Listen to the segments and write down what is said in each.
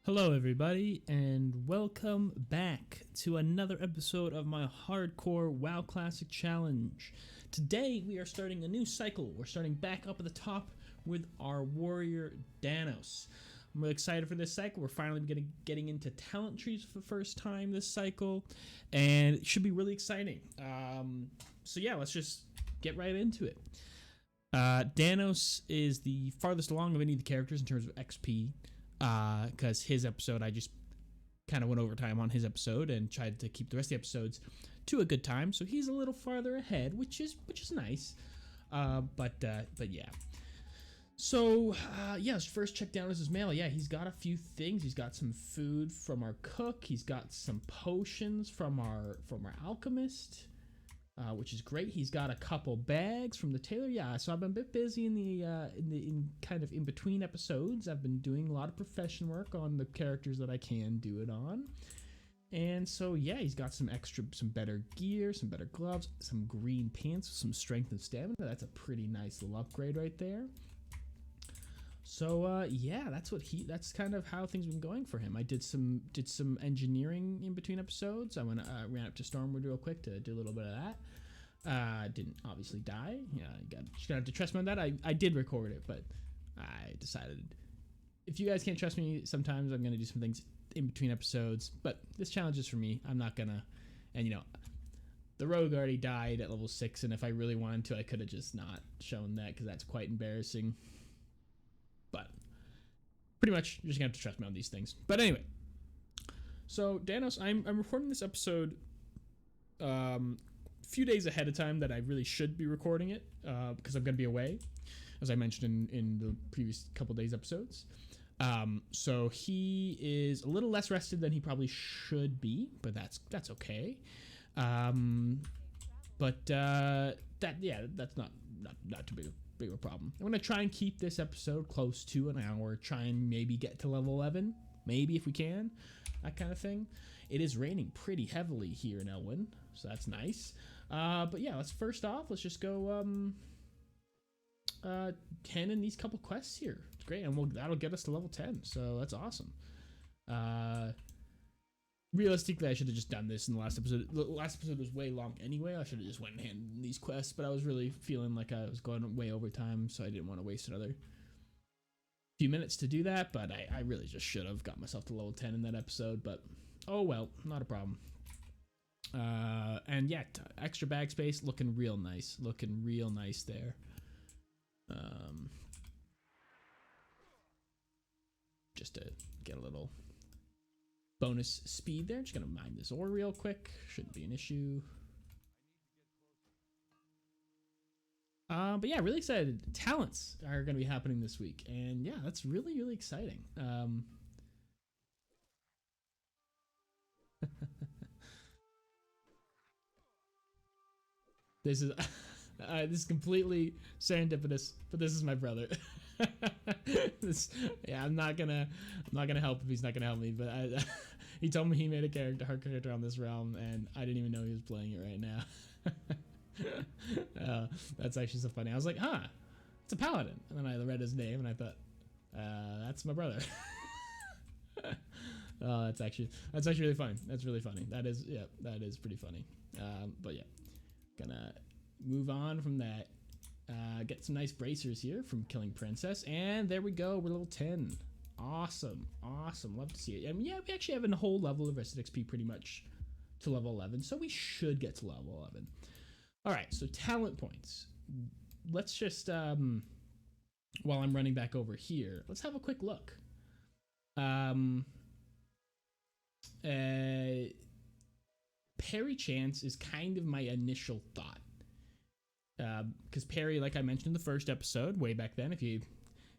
Hello, everybody, and welcome back to another episode of my Hardcore WoW Classic Challenge. Today, we are starting a new cycle. We're starting back up at the top with our warrior, Danos. I'm really excited for this cycle. We're finally getting into talent trees for the first time this cycle, and it should be really exciting. So yeah, let's just get right into it. Danos is the farthest along of any of the characters in terms of XP. Because his episode, I just kind of went over time on his episode and tried to keep the rest of the episodes to a good time. So he's a little farther ahead, which is nice. But yeah. So yeah, let's first check down his mail. Yeah, he's got a few things. He's got some food from our cook. He's got some potions from our alchemist. Which is great. He's got a couple bags from the tailor. Yeah, so I've been a bit busy in kind of in between episodes. I've been doing a lot of profession work on the characters that I can do it on. And so yeah, he's got some better gear, some better gloves, some green pants, some strength and stamina. That's a pretty nice little upgrade right there. So yeah, that's kind of how things have been going for him. I did some engineering in between episodes. I ran up to Stormwood real quick to do a little bit of that. Didn't obviously die. Yeah, just gonna have to trust me on that. I did record it, but I decided if you guys can't trust me, sometimes I'm gonna do some things in between episodes. But this challenge is for me. I'm not gonna, and you know, the rogue already died at level 6, and if I really wanted to, I could have just not shown that because that's quite embarrassing. But pretty much, you're just gonna have to trust me on these things. But anyway, so Danos, I'm recording this episode a few days ahead of time that I really should be recording it because I'm gonna be away, as I mentioned in the previous couple days episodes. So he is a little less rested than he probably should be, but that's okay. That's not too big of a problem. I'm gonna try and keep this episode close to an hour, try and maybe get to level 11, maybe if we can, that kind of thing. It is raining pretty heavily here in Elwyn, so that's nice. But yeah, let's just go 10 in these couple quests here. It's great, and that'll get us to level 10, so that's awesome. Realistically, I should have just done this in the last episode. The last episode was way long anyway. I should have just went and handled these quests, but I was really feeling like I was going way over time, so I didn't want to waste another few minutes to do that, but I really just should have got myself to level 10 in that episode, but oh well, not a problem. And yeah, extra bag space, looking real nice there. Just to get a little bonus speed there. Just gonna mine this ore real quick. Shouldn't be an issue. But yeah, really excited. Talents are gonna be happening this week, and yeah, that's really exciting. This is completely serendipitous, but this is my brother. Yeah, I'm not gonna help if he's not gonna help me. But he told me he made a hard character on this realm, and I didn't even know he was playing it right now. That's actually so funny. I was like, it's a paladin, and then I read his name, and I thought, that's my brother. Oh, that's actually really funny. That's really funny. That is pretty funny. But yeah, gonna move on from that. Get some nice bracers here from Killing Princess, and there we go. We're level 10. Awesome. Love to see it. I mean, yeah, we actually have a whole level of rested XP pretty much to level 11, so we should get to level 11. All right, so talent points. Let's just while I'm running back over here, let's have a quick look. Parry chance is kind of my initial thought. Because parry, like I mentioned in the first episode, way back then, if you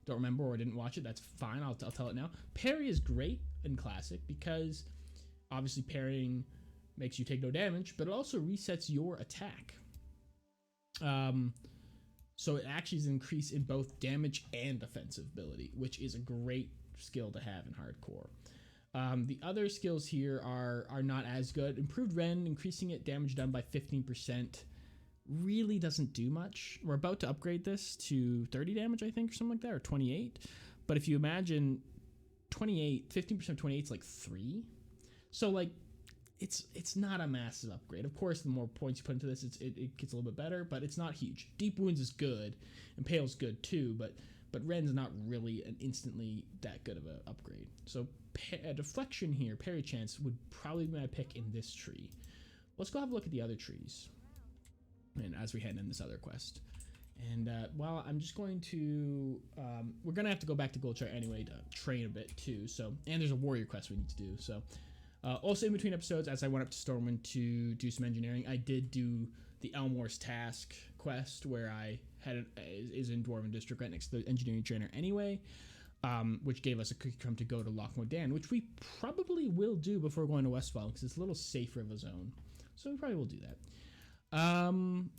don't remember or didn't watch it, that's fine, I'll tell it now. Parry is great in Classic because obviously parrying makes you take no damage, but it also resets your attack. So it actually is an increase in both damage and offensive ability, which is a great skill to have in Hardcore. The other skills here are not as good. Improved Rend, increasing it damage done by 15%. Really doesn't do much. We're about to upgrade this to 30 damage, I think, or something like that, or 28. But if you imagine 28, 15% of 28 is like 3. So like it's not a massive upgrade. Of course, the more points you put into this, it gets a little bit better, but it's not huge. Deep Wounds is good, and Pale's good too, but Ren's not really an instantly that good of an upgrade. So a deflection here, parry chance, would probably be my pick in this tree. Let's go have a look at the other trees, and as we head in this other quest. And well, I'm just going to we're gonna have to go back to Goldshire anyway to train a bit too. So, and there's a warrior quest we need to do. So also in between episodes, as I went up to Stormwind to do some engineering, I did do the Elmore's Task quest, where I had is in Dwarven District right next to the engineering trainer anyway, which gave us a cookie crumb to go to Loch Modan, which we probably will do before going to Westfall because it's a little safer of a zone. So we probably will do that.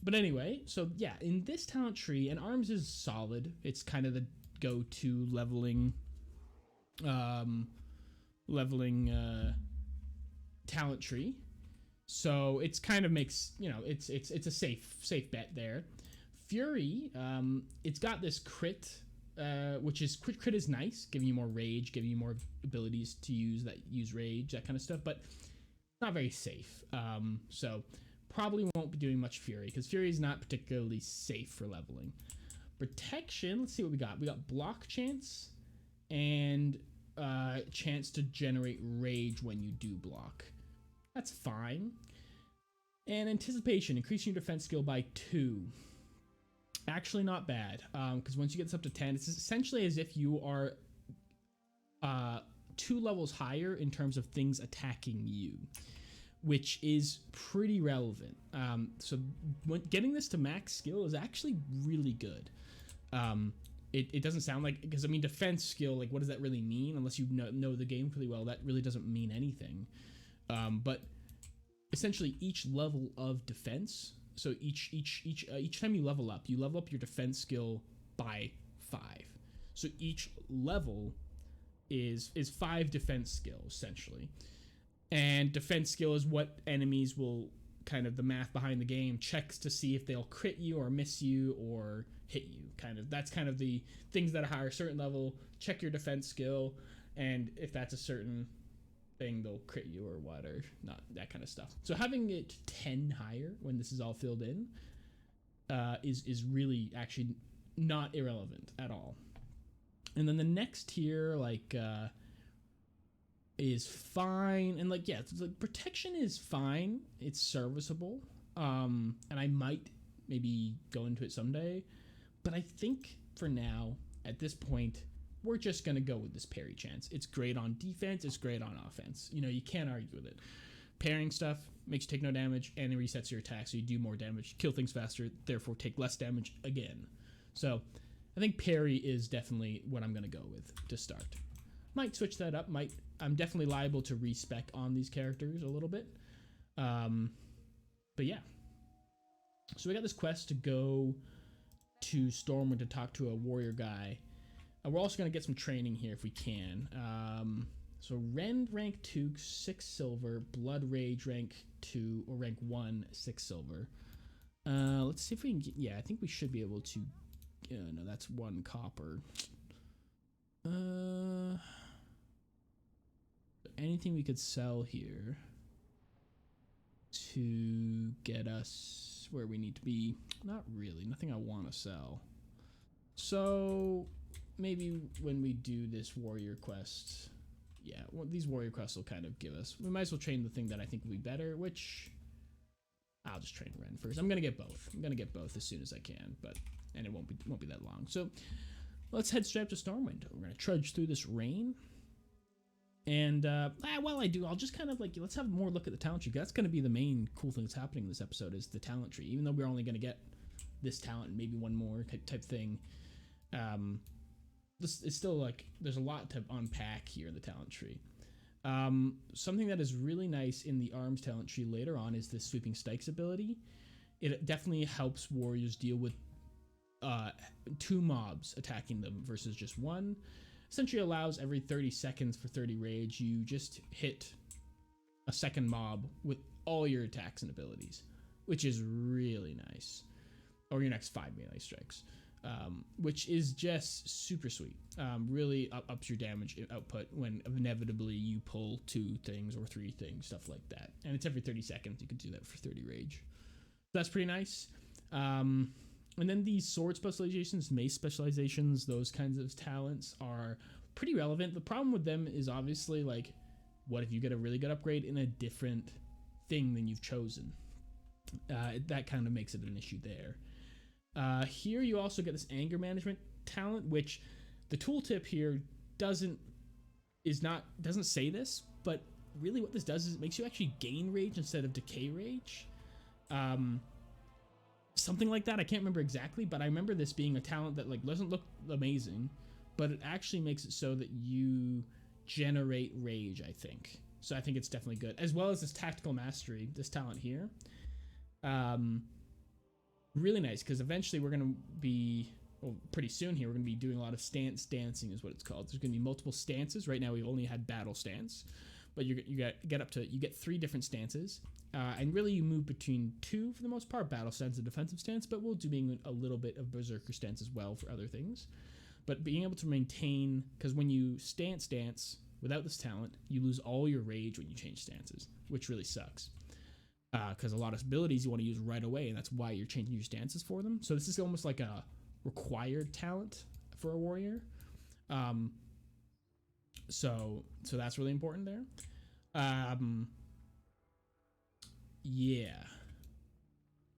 But anyway, so yeah, in this talent tree, and arms is solid. It's kind of the go-to leveling talent tree. So it's kind of makes, you know, it's a safe bet there. Fury, it's got this crit, which is crit is nice, giving you more rage, giving you more abilities to use rage, that kind of stuff, but not very safe. So probably won't be doing much Fury, because Fury is not particularly safe for leveling. Protection, let's see what we got. We got block chance and chance to generate rage when you do block. That's fine. And anticipation, increasing your defense skill by 2. Actually not bad, because once you get this up to 10, it's essentially as if you are 2 levels higher in terms of things attacking you, which is pretty relevant. So getting this to max skill is actually really good. It doesn't sound like, because I mean, defense skill, like what does that really mean? Unless you know the game pretty well, that really doesn't mean anything. But essentially each level of defense, so each time you level up your defense skill by 5. So each level is 5 defense skills essentially. And defense skill is what enemies will, kind of the math behind the game, checks to see if they'll crit you or miss you or hit you. That's kind of the things that are higher, certain level, check your defense skill, and if that's a certain thing, they'll crit you or what, or not, that kind of stuff. So having it 10 higher when this is all filled in is really actually not irrelevant at all. And then the next tier, like, is fine, and like, yeah, the protection is fine, it's serviceable, and I might maybe go into it someday, but I think for now, at this point, we're just gonna go with this parry chance. It's great on defense, it's great on offense, you know, you can't argue with it. Parrying stuff makes you take no damage, and it resets your attack, so you do more damage, kill things faster, therefore take less damage again. So I think parry is definitely what I'm gonna go with to start. Might switch that up, I'm definitely liable to respec on these characters a little bit. But yeah. So we got this quest to go to Stormwind to talk to a warrior guy. We're also going to get some training here if we can. So Rend rank 2, 6 silver. Blood Rage rank 2, or rank 1, 6 silver. Let's see if we can get, yeah, I think we should be able to, no, that's 1 copper. Anything we could sell here to get us where we need to be? Not really, nothing I want to sell. So maybe when we do this warrior quest, yeah, well, these warrior quests will kind of give us, we might as well train the thing that I think will be better, which I'll just train Ren first. I'm gonna get both as soon as I can, and it won't be that long. So let's head straight up to Stormwind. We're gonna trudge through this rain. And while I do, I'll just kind of like, let's have more look at the talent tree. That's going to be the main cool thing that's happening in this episode, is the talent tree. Even though we're only going to get this talent and maybe one more type thing, it's still like, there's a lot to unpack here in the talent tree. Something that is really nice in the arms talent tree later on is this Sweeping Stikes ability. It definitely helps warriors deal with 2 mobs attacking them versus just 1. Essentially allows every 30 seconds for 30 rage, you just hit a second mob with all your attacks and abilities, which is really nice. Or your next 5 melee strikes. which is just super sweet. Really ups your damage output when inevitably you pull 2 things or 3 things, stuff like that. And it's every 30 seconds. You can do that for 30 rage. That's pretty nice. And then these sword specializations, mace specializations, those kinds of talents are pretty relevant. The problem with them is obviously, like, what if you get a really good upgrade in a different thing than you've chosen? That kind of makes it an issue there. Here you also get this anger management talent, which the tooltip here doesn't say this, but really what this does is it makes you actually gain rage instead of decay rage. Something like that. I can't remember exactly, but I remember this being a talent that, like, doesn't look amazing, but it actually makes it so that you generate rage, I think. So I think it's definitely good, as well as this tactical mastery, this talent here. Really nice, because eventually we're going to be, well, pretty soon here, we're going to be doing a lot of stance dancing is what it's called. There's going to be multiple stances. Right now we've only had battle stance, but you get 3 different stances. And really you move between 2 for the most part, battle stance and defensive stance, but we'll do a little bit of berserker stance as well for other things. But being able to maintain, because when you stance dance without this talent, you lose all your rage when you change stances, which really sucks. Because a lot of abilities you want to use right away, and that's why you're changing your stances for them. So this is almost like a required talent for a warrior. So that's really important there. Yeah,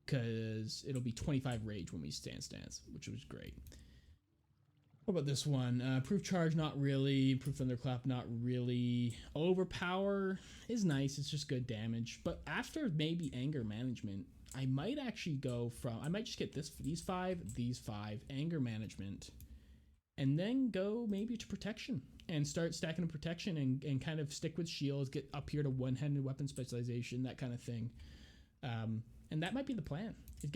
because it'll be 25 rage when we stance, which was great. What about this one? Proof charge, not really. Proof thunderclap, not really. Overpower is nice. It's just good damage. But after maybe anger management, I might actually I might just get these five, anger management, and then go maybe to protection and start stacking up protection and kind of stick with shields, get up here to one-handed weapon specialization, that kind of thing. And that might be the plan.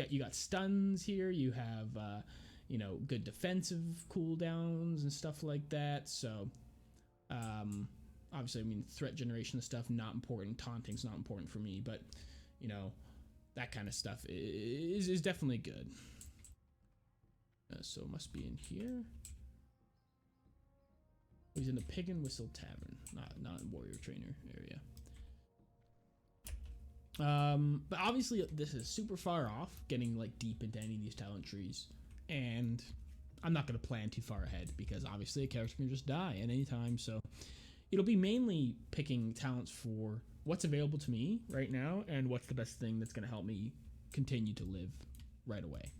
You got stuns here. You have good defensive cooldowns and stuff like that. So obviously, I mean, threat generation stuff not important. Taunting's not important for me, but that kind of stuff is definitely good. So it must be in here. He's in the Pig and Whistle Tavern, not in Warrior Trainer area. But obviously this is super far off, getting like deep into any of these talent trees, and I'm not going to plan too far ahead because obviously a character can just die at any time. So it'll be mainly picking talents for what's available to me right now and what's the best thing that's going to help me continue to live right away.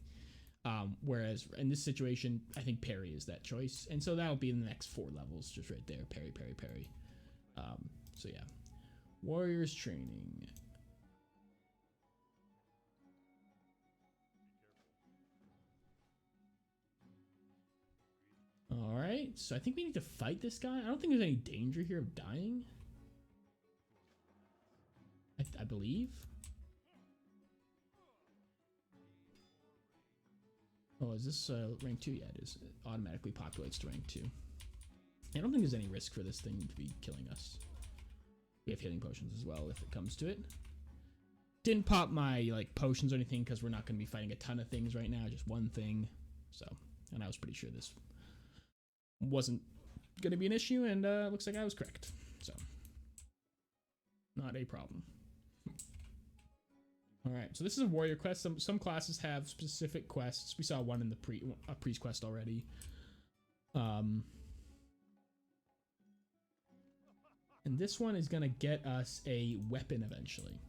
Whereas in this situation, I think parry is that choice. And so that'll be in the next 4 levels, just right there. Parry, parry, parry. So yeah. Warriors training. Alright, so I think we need to fight this guy. I don't think there's any danger here of dying. I believe. Oh, is this rank 2? Yeah, it is. It automatically populates to rank 2. I don't think there's any risk for this thing to be killing us. We have healing potions as well if it comes to it. Didn't pop my potions or anything because we're not going to be fighting a ton of things right now, just one thing. So, and I was pretty sure this wasn't going to be an issue, and looks like I was correct. So, not a problem. All right, so this is a warrior quest. Some classes have specific quests. We saw one in the priest quest already. And this one is gonna get us a weapon eventually.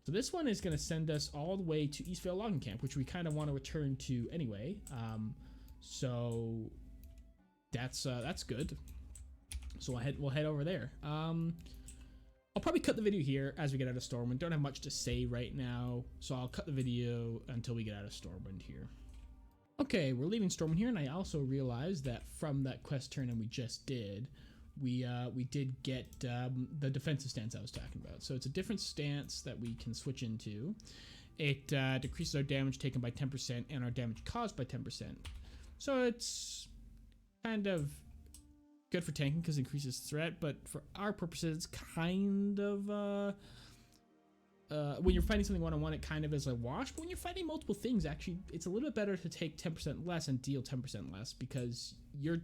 So this one is gonna send us all the way to Eastvale Logging Camp, which we kind of want to return to anyway. So that's good. So we'll head over there. I'll probably cut the video here as we get out of Stormwind. Don't have much to say right now, so I'll cut the video until we get out of Stormwind here. Okay, we're leaving Stormwind here, and I also realized that from that quest turn-in we just did, we did get the defensive stance I was talking about. So it's a different stance that we can switch into. It decreases our damage taken by 10% and our damage caused by 10%. So it's kind of good for tanking because it increases threat, but for our purposes, it's kind of when you're fighting something one-on-one, it kind of is a wash. But when you're fighting multiple things, actually, it's a little bit better to take 10% less and deal 10% less because you're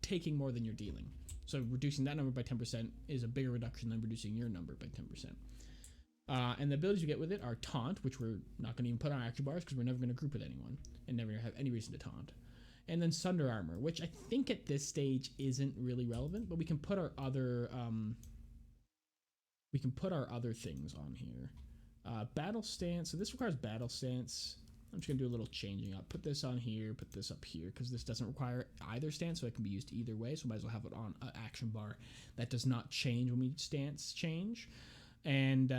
taking more than you're dealing. So reducing that number by 10% is a bigger reduction than reducing your number by 10%. And the abilities you get with it are Taunt, which we're not going to even put on action bars because we're never going to group with anyone and never have any reason to taunt. And then Sunder Armor, which I think at this stage isn't really relevant, but we can put our other things on here. Battle Stance. So this requires Battle Stance. I'm just going to do a little changing up. Put this on here, put this up here, because this doesn't require either stance, so it can be used either way. So might as well have it on an action bar that does not change when we stance change. And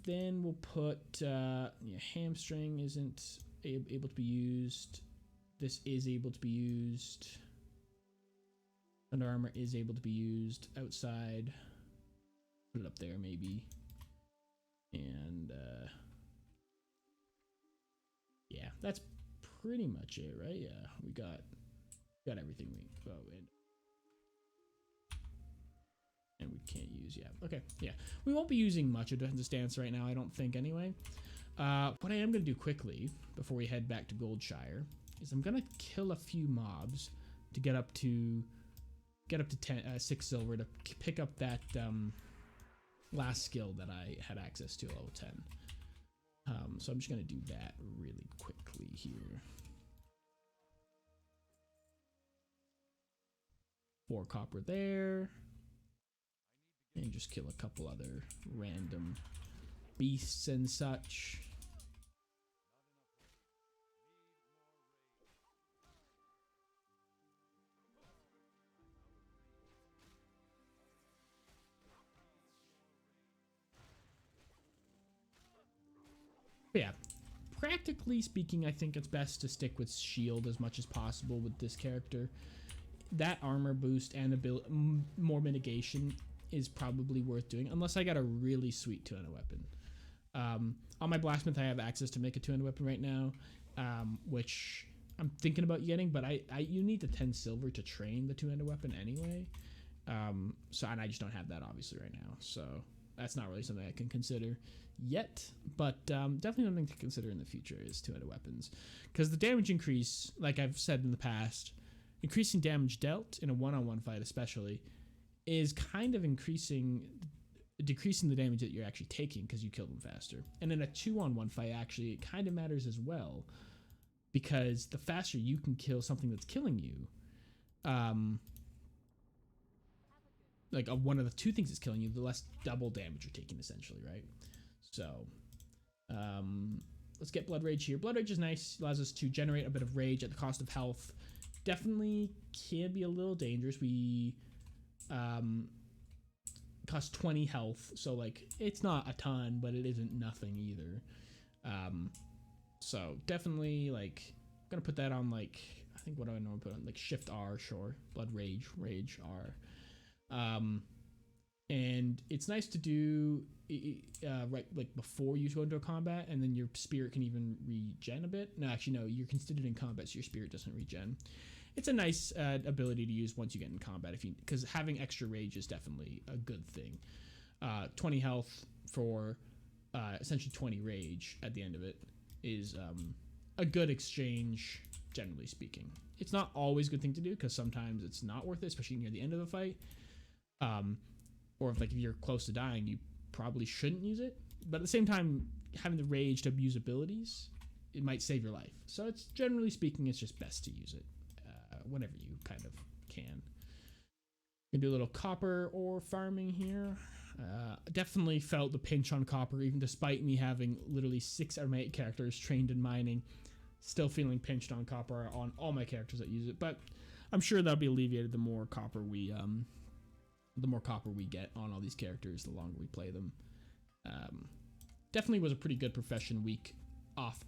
then we'll put Hamstring isn't able to be used. This is able to be used. Under Armor is able to be used outside. Put it up there maybe. And yeah, that's pretty much it, right? Yeah, we got everything we and we can't use, yeah. Okay, yeah. We won't be using much of Defensive Stance right now, I don't think, anyway. What I am going to do quickly, before we head back to Goldshire, is I'm going to kill a few mobs to get up to 6 silver to pick up that last skill that I had access to at level 10. So I'm just going to do that really quickly here. 4 copper there. And just kill a couple other random beasts and such. But yeah, practically speaking, I think it's best to stick with shield as much as possible with this character. That armor boost and more mitigation is probably worth doing, unless I got a really sweet two-handed weapon. On my blacksmith, I have access to make a two-handed weapon right now, which I'm thinking about getting, but you need the 10 silver to train the two-handed weapon anyway. So, and I just don't have that obviously right now, so that's not really something I can consider yet, but definitely something to consider in the future is two-handed weapons, because the damage increase, like I've said in the past, increasing damage dealt in a one-on-one fight especially is kind of decreasing the damage that you're actually taking because you kill them faster. And in a 2-on-1 fight, actually, it kind of matters as well, because the faster you can kill something that's killing you, like one of the 2 things that's killing you, the less double damage you're taking, essentially, right? So, let's get Blood Rage here. Blood Rage is nice, allows us to generate a bit of rage at the cost of health. Definitely can be a little dangerous. We cost 20 health, so like it's not a ton, but it isn't nothing either. So definitely, like, I'm gonna put that on, like, I think, what do I normally put on, like, Shift R, sure, Blood Rage, Rage R. And it's nice to do right, like, before you go into a combat, and then your spirit can even regen a bit. No, actually, no, you're considered in combat, so your spirit doesn't regen. It's a nice ability to use once you get in combat, because having extra rage is definitely a good thing. 20 health for essentially 20 rage at the end of it is a good exchange, generally speaking. It's not always a good thing to do, because sometimes it's not worth it, especially near the end of the fight. Or if you're close to dying, you probably shouldn't use it. But at the same time, having the rage to abuse abilities, it might save your life. So it's, generally speaking, it's just best to use it whenever you kind of can. You can do a little copper ore farming here. Definitely felt the pinch on copper, even despite me having literally 6 out of my 8 characters trained in mining. Still feeling pinched on copper on all my characters that use it, but I'm sure that'll be alleviated the more copper we get on all these characters, the longer we play them. Definitely was a pretty good profession week off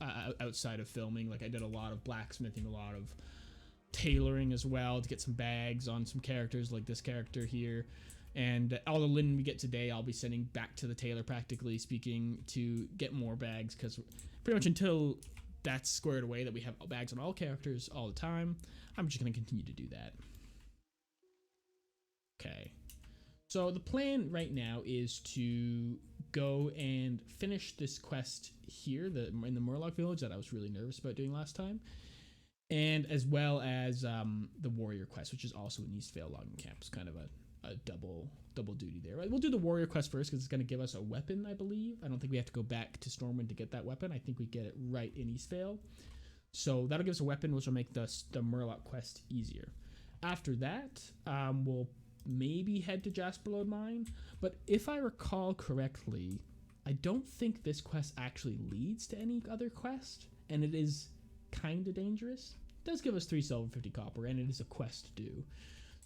outside of filming. Like, I did a lot of blacksmithing, a lot of tailoring as well to get some bags on some characters like this character here. And all the linen we get today, I'll be sending back to the tailor, practically speaking, to get more bags, because pretty much until that's squared away, that we have bags on all characters all the time, I'm just going to continue to do that. Okay. So the plan right now is to go and finish this quest here, in the Murloc village that I was really nervous about doing last time, and as well as the warrior quest, which is also in Eastvale Logging Camp. It's kind of a double duty there. Right? We'll do the warrior quest first because it's going to give us a weapon, I believe. I don't think we have to go back to Stormwind to get that weapon. I think we get it right in Eastvale. So that'll give us a weapon, which will make the Murloc quest easier. After that, we'll maybe head to Jasperlode Mine. But if I recall correctly, I don't think this quest actually leads to any other quest, and it is kind of dangerous. It does give us 3 silver, 50 copper, and it is a quest to do.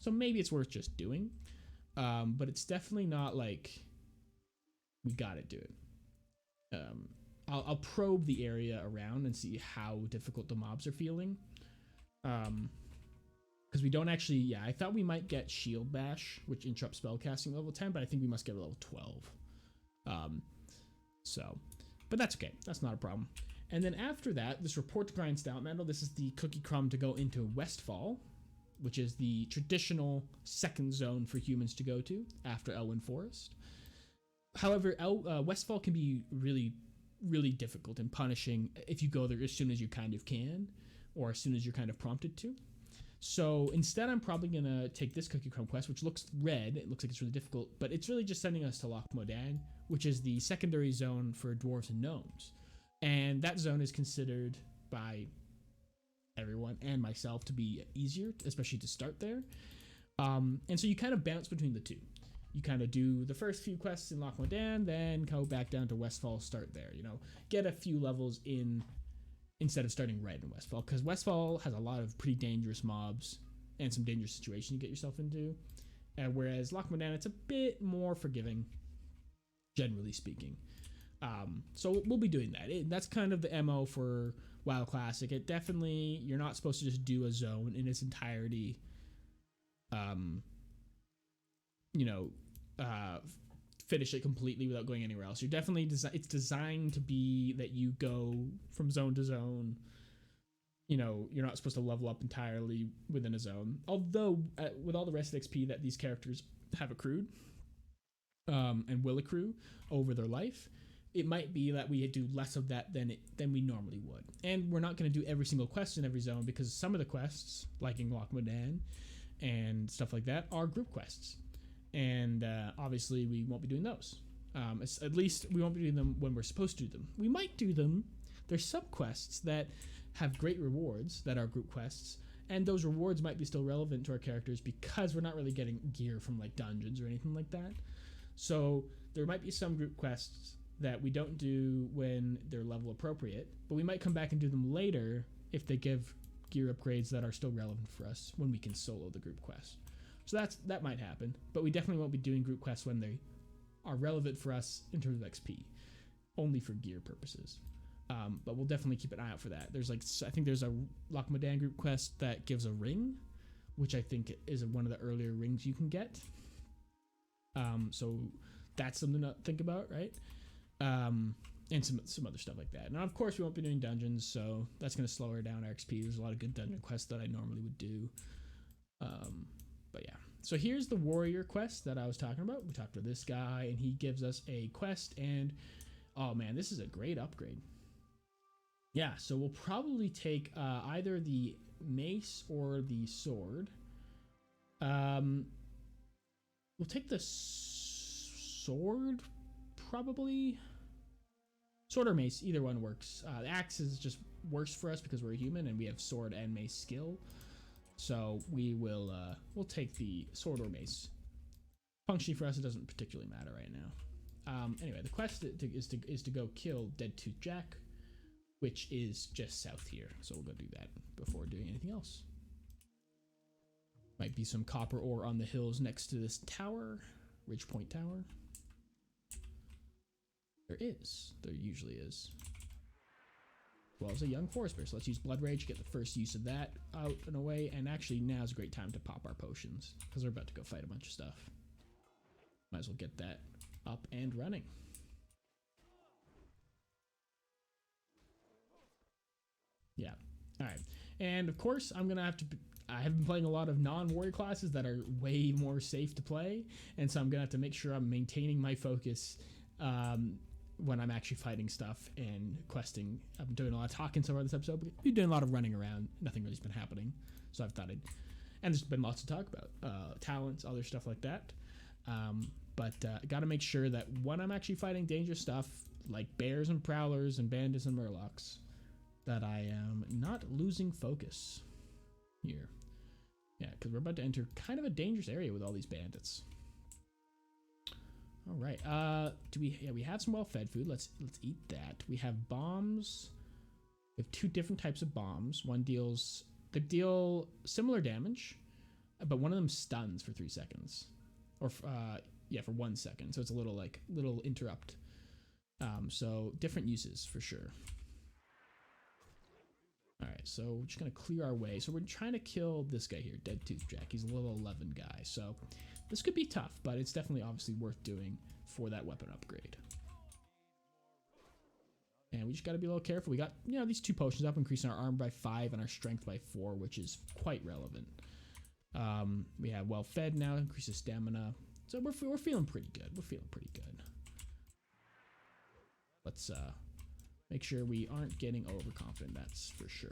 So maybe it's worth just doing. But it's definitely not like we gotta do it. I'll probe the area around and see how difficult the mobs are feeling. Because we don't actually, yeah, I thought we might get Shield Bash, which interrupts spellcasting level 10, but I think we must get a level 12. But that's okay. That's not a problem. And then after that, this report to Grind Stout Metal, this is the cookie crumb to go into Westfall, which is the traditional second zone for humans to go to after Elwyn Forest. However, Westfall can be really, really difficult and punishing if you go there as soon as you kind of can, or as soon as you're kind of prompted to. So instead, I'm probably going to take this Cookie Crumb quest, which looks red. It looks like it's really difficult, but it's really just sending us to Loch Modan, which is the secondary zone for dwarves and gnomes. And that zone is considered by everyone and myself to be easier, especially to start there. And so you kind of bounce between the two. You kind of do the first few quests in Loch Modan, then go back down to Westfall, start there, you know, get a few levels in instead of starting right in Westfall, because Westfall has a lot of pretty dangerous mobs and some dangerous situations you get yourself into. And whereas Loch Modan, it's a bit more forgiving, generally speaking. So we'll be doing that. That's kind of the MO for WoW Classic. It definitely, you're not supposed to just do a zone in its entirety. Finish it completely without going anywhere else. You're definitely it's designed to be that you go from zone to zone. You know, you're not supposed to level up entirely within a zone. Although with all the rest of XP that these characters have accrued and will accrue over their life, it might be that we do less of that than we normally would. And we're not going to do every single quest in every zone, because some of the quests, like in Loch Modan and stuff like that, are group quests. And obviously we won't be doing those. At least we won't be doing them when we're supposed to do them. We might do them. There's sub quests that have great rewards that are group quests, and those rewards might be still relevant to our characters because we're not really getting gear from like dungeons or anything like that. So there might be some group quests that we don't do when they're level appropriate, but we might come back and do them later if they give gear upgrades that are still relevant for us when we can solo the group quest. So that might happen, but we definitely won't be doing group quests when they are relevant for us in terms of XP, only for gear purposes. But we'll definitely keep an eye out for that. I think there's a Loch Modan group quest that gives a ring, which I think is one of the earlier rings you can get. So that's something to think about, right? And some other stuff like that. Now, of course, we won't be doing dungeons, so that's going to slow her down our XP. There's a lot of good dungeon quests that I normally would do. But yeah, so here's the warrior quest that I was talking about. We talked to this guy, and he gives us a quest, and oh man, this is a great upgrade. Yeah, so we'll probably take either the mace or the sword. We'll take the sword, probably. Sword or mace, either one works. The axe is just worse for us because we're a human and we have sword and mace skill. So we'll take the sword or mace. Functionally for us, it doesn't particularly matter right now. Anyway, the quest is to go kill Dead Tooth Jack, which is just south here. So we'll go do that before doing anything else. Might be some copper ore on the hills next to this tower, Ridgepoint Tower. There usually is. Well, it's a young forest bear, so let's use Blood Rage, get the first use of that out and away, and actually now's a great time to pop our potions, because we're about to go fight a bunch of stuff. Might as well get that up and running. Yeah, alright. And of course, I'm gonna have to, I have been playing a lot of non-warrior classes that are way more safe to play, and so I'm gonna have to make sure I'm maintaining my focus when I'm actually fighting stuff and questing. I've been doing a lot of talking so far this episode, but we've been doing a lot of running around. Nothing really's been happening, so I've thought I'd. And there's been lots to talk about, talents, other stuff like that. But got to make sure that when I'm actually fighting dangerous stuff like bears and prowlers and bandits and murlocs, that I am not losing focus here. Yeah, because we're about to enter kind of a dangerous area with all these bandits. All right. We have some well-fed food. Let's eat that. We have bombs. We have two different types of bombs. They deal similar damage, but one of them stuns for 3 seconds, or for 1 second. So it's a little interrupt. So different uses for sure. All right, so we're just gonna clear our way. So we're trying to kill this guy here, Dead Tooth Jack. He's a level 11 guy. So this could be tough, but it's definitely obviously worth doing for that weapon upgrade. And we just got to be a little careful. We got, these 2 potions up, increasing our armor by 5 and our strength by 4, which is quite relevant. We have well fed now, increases stamina. So we're feeling pretty good. We're feeling pretty good. Let's make sure we aren't getting overconfident, that's for sure.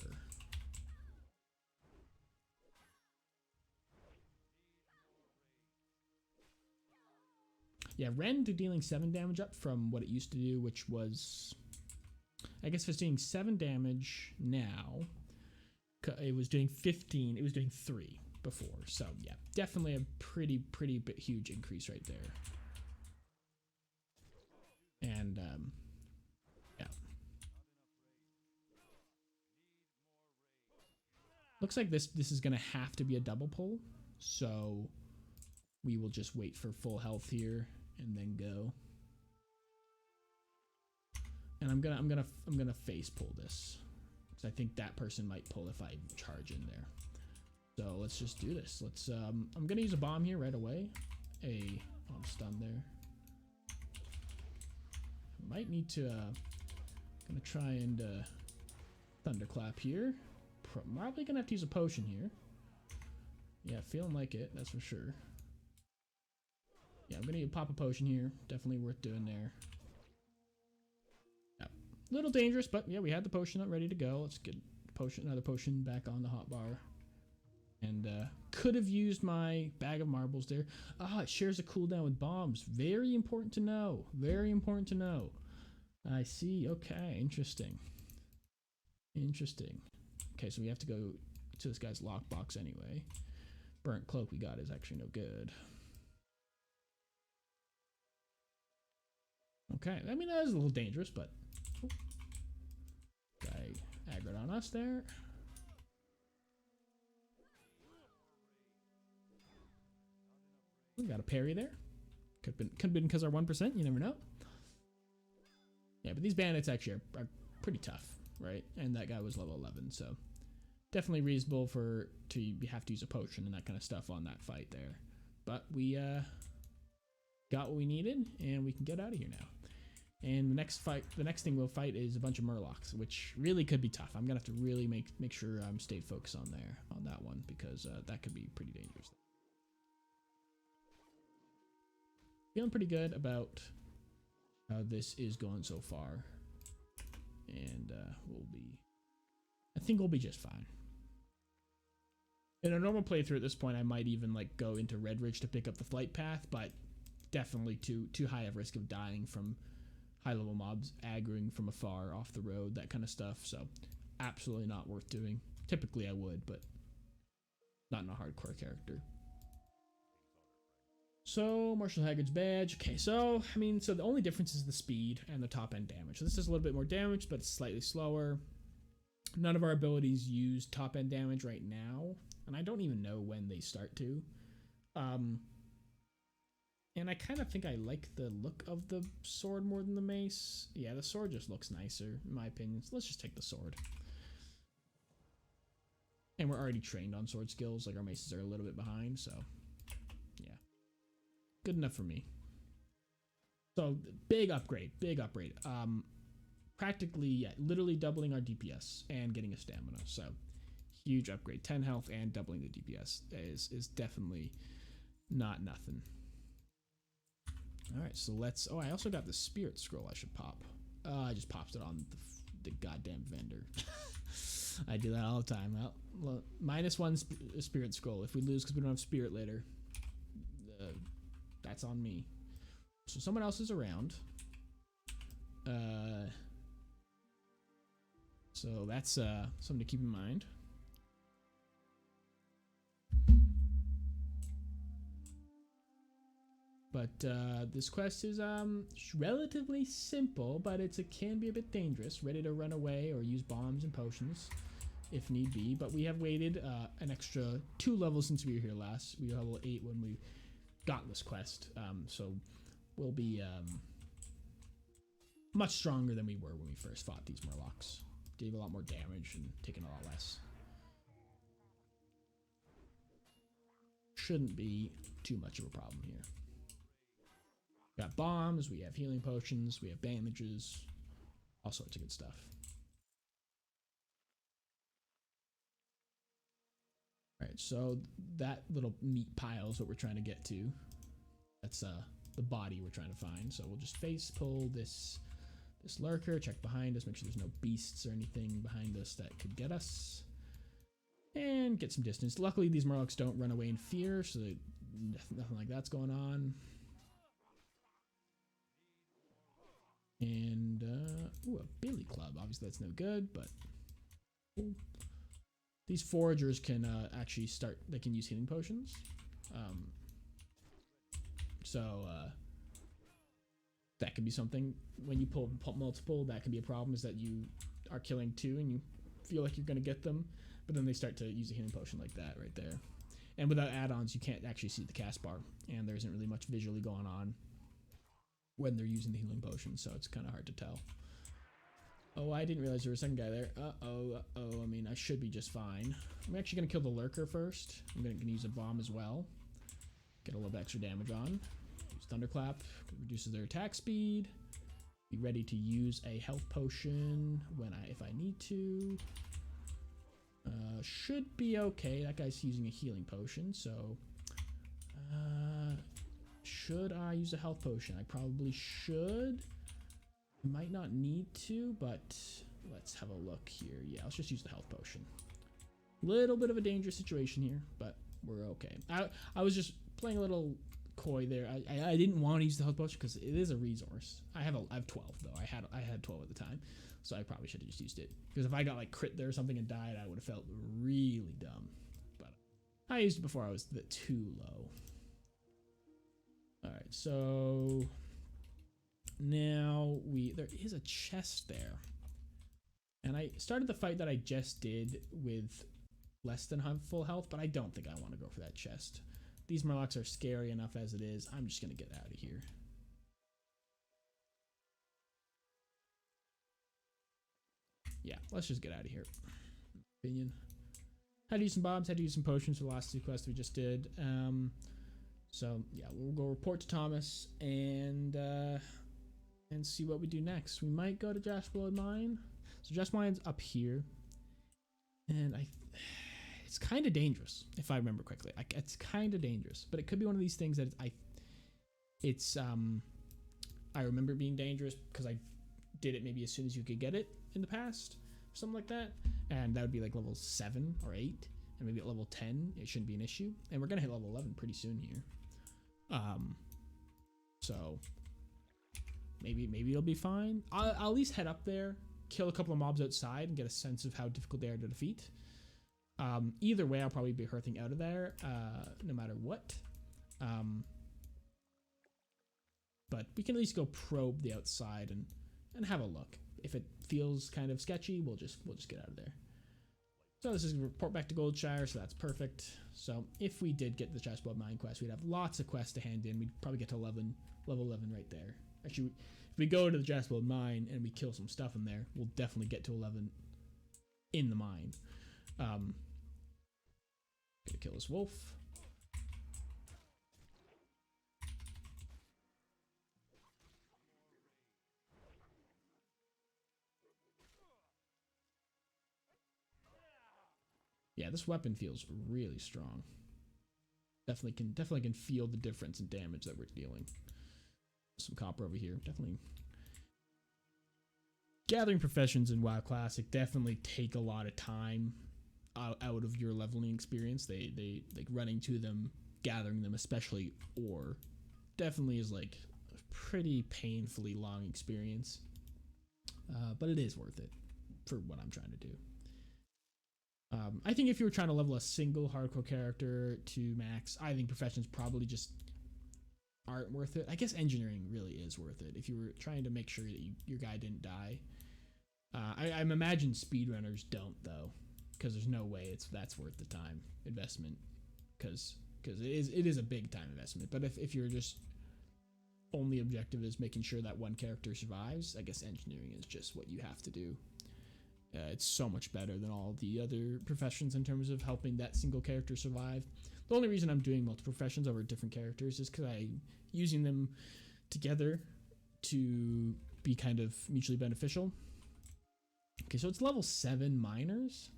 Yeah, Ren to dealing 7 damage up from what it used to do, which was, I guess if it's doing 7 damage now, it was doing 15, it was doing 3 before. So yeah, definitely a pretty huge increase right there. And yeah. Looks like this is gonna have to be a double pull, so we will just wait for full health here and then go. And I'm gonna face pull this, because I think that person might pull if I charge in there. So let's just do this. Let's I'm gonna use a bomb here right away. I'm stunned there. Might need to gonna try and thunderclap here. Probably gonna have to use a potion here. Yeah, feeling like it, that's for sure. Yeah, I'm gonna pop a potion here. Definitely worth doing there. Yeah, a little dangerous, but yeah, we had the potion ready to go. Let's get another potion back on the hotbar. And could have used my bag of marbles there. It shares a cooldown with bombs. Very important to know. Very important to know. I see. Okay, interesting. Interesting. Okay, so we have to go to this guy's lockbox anyway. Burnt cloak we got is actually no good. Okay, I mean, that is a little dangerous, but guy aggroed on us there. We got a parry there. Could have been because our 1%. You never know. Yeah, but these bandits actually are pretty tough, right? And that guy was level 11, so definitely reasonable to have to use a potion and that kind of stuff on that fight there. But we got what we needed, and we can get out of here now. And the next thing we'll fight is a bunch of murlocs, which really could be tough. I'm gonna have to really make sure I'm stayed focused on that one, because that could be pretty dangerous. Feeling pretty good about how this is going so far, and I think we'll be just fine. In a normal playthrough at this point, I might even go into Red Ridge to pick up the flight path, but definitely too high of risk of dying from high level mobs aggroing from afar off the road, that kind of stuff. So absolutely not worth doing. Typically I would, but not in a hardcore character. So Marshal Haggard's badge. Okay, so so the only difference is the speed and the top end damage. So this is a little bit more damage, but it's slightly slower. None of our abilities use top end damage right now, and I don't even know when they start to. And I kind of think I like the look of the sword more than the mace. Yeah, the sword just looks nicer, in my opinion. So let's just take the sword. And we're already trained on sword skills. Our maces are a little bit behind, so yeah. Good enough for me. So, big upgrade. Practically, yeah, literally doubling our DPS and getting a stamina. So, huge upgrade. 10 health and doubling the DPS is definitely not nothing. All right, so let's. Oh, I also got the spirit scroll. I should pop. I just popped it on the goddamn vendor. I do that all the time. Well, -1 spirit scroll. If we lose because we don't have spirit later, that's on me. So someone else is around. So that's something to keep in mind. But this quest is relatively simple, but it can be a bit dangerous. Ready to run away or use bombs and potions if need be. But we have waited an extra 2 levels since we were here last. We were level 8 when we got this quest. So we'll be much stronger than we were when we first fought these Murlocs. Did a lot more damage and taken a lot less. Shouldn't be too much of a problem here. We got bombs, we have healing potions, we have bandages, all sorts of good stuff. Alright, so that little meat pile is what we're trying to get to. That's the body we're trying to find. So we'll just face pull this lurker, check behind us, make sure there's no beasts or anything behind us that could get us. And get some distance. Luckily, these Murlocs don't run away in fear, so nothing like that's going on. And, ooh, a billy club. Obviously, that's no good, but ooh. These foragers can actually they can use healing potions. So that could be something. When you pull multiple, that can be a problem, is that you are killing 2 and you feel like you're going to get them, but then they start to use a healing potion like that right there. And without add-ons, you can't actually see the cast bar, and there isn't really much visually going on when they're using the healing potion, so it's kind of hard to tell. Oh, I didn't realize there was a second guy there. I mean, I should be just fine. I'm actually going to kill the lurker first. I'm going to use a bomb as well. Get a little bit extra damage on. Use Thunderclap. Reduces their attack speed. Be ready to use a health potion if I need to. Should be okay. That guy's using a healing potion, so... should I use a health potion? I probably should. Might not need to, but let's have a look here. Yeah, let's just use the health potion. Little bit of a dangerous situation here, but we're okay. I was just playing a little coy there. I didn't want to use the health potion because it is a resource. I have 12 though. I had 12 at the time, so I probably should have just used it. Because if I got like crit there or something and died, I would have felt really dumb. But I used it before I was too low. All right, so now there is a chest there, and I started the fight that I just did with less than full health, but I don't think I want to go for that chest. These Murlocs are scary enough as it is. I'm just gonna get out of here. Yeah, let's just get out of here. Opinion. Had to use some bombs, had to use some potions for the last 2 quests we just did. So yeah, we'll go report to Thomas and see what we do next. We might go to Jasperlode Mine. So Jasperlode Mine's up here, and it's kind of dangerous if I remember correctly. It's kind of dangerous, but it could be one of these things that I remember being dangerous because I did it maybe as soon as you could get it in the past, or something like that, and that would be like level 7 or 8, and maybe at level 10 it shouldn't be an issue, and we're gonna hit level 11 pretty soon here. So maybe it'll be fine. I'll at least head up there, kill a couple of mobs outside, and get a sense of how difficult they are to defeat. Either way, I'll probably be hurting out of there, no matter what. But we can at least go probe the outside and have a look. If it feels kind of sketchy, we'll just get out of there. So this is a report back to Goldshire, so that's perfect. So if we did get the Jasperlode Mine quest, we'd have lots of quests to hand in. We'd probably get to level 11 right there. Actually, if we go to the Jasperlode Mine and we kill some stuff in there, we'll definitely get to 11 in the mine. Gonna kill this wolf. Yeah, this weapon feels really strong. Definitely can feel the difference in damage that we're dealing. Some copper over here. Definitely. Gathering professions in WoW Classic definitely take a lot of time out of your leveling experience. They like running to them, gathering them, especially ore, definitely is like a pretty painfully long experience. But it is worth it for what I'm trying to do. I think if you were trying to level a single hardcore character to max, I think professions probably just aren't worth it. I guess engineering really is worth it if you were trying to make sure that your guy didn't die. I imagine speedrunners don't though, because there's no way that's worth the time investment, because it is a big time investment. But if you're just only objective is making sure that one character survives, I guess engineering is just what you have to do. It's so much better than all the other professions in terms of helping that single character survive. The only reason I'm doing multiple professions over different characters is because I'm using them together to be kind of mutually beneficial. Okay, so it's level 7 miners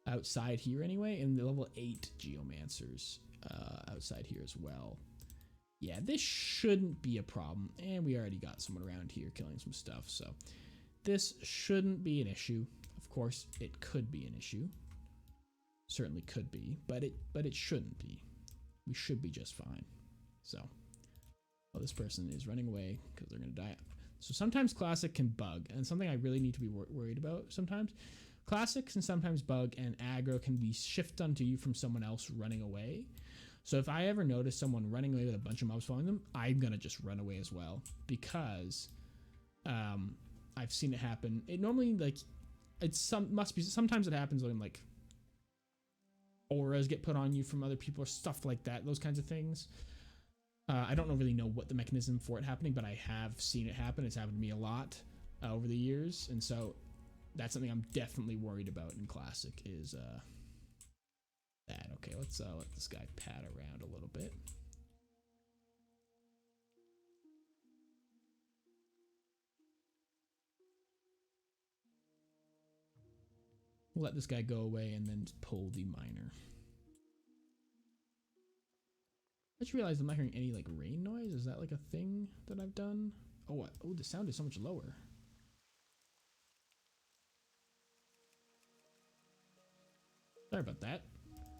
outside here anyway, and the level 8 geomancers outside here as well. Yeah, this shouldn't be a problem, and we already got someone around here killing some stuff, so this shouldn't be an issue. Of course, it could be an issue. Certainly could be, but it shouldn't be. We should be just fine. So, well, this person is running away because they're going to die. So sometimes Classic can bug, and something I really need to be worried about sometimes. Classic can sometimes bug, and aggro can be shifted onto you from someone else running away. So if I ever notice someone running away with a bunch of mobs following them, I'm going to just run away as well, because I've seen it happen. It normally, like, sometimes it happens when, like, auras get put on you from other people or stuff like that, those kinds of things. I don't really know what the mechanism for it happening, but I have seen it happen. It's happened to me a lot over the years, and so that's something I'm definitely worried about in Classic is that. Okay, let's let this guy pad around a little bit. We'll let this guy go away and then pull the miner. I just realized I'm not hearing any like rain noise. Is that like a thing that I've done? Oh, the sound is so much lower. Sorry about that.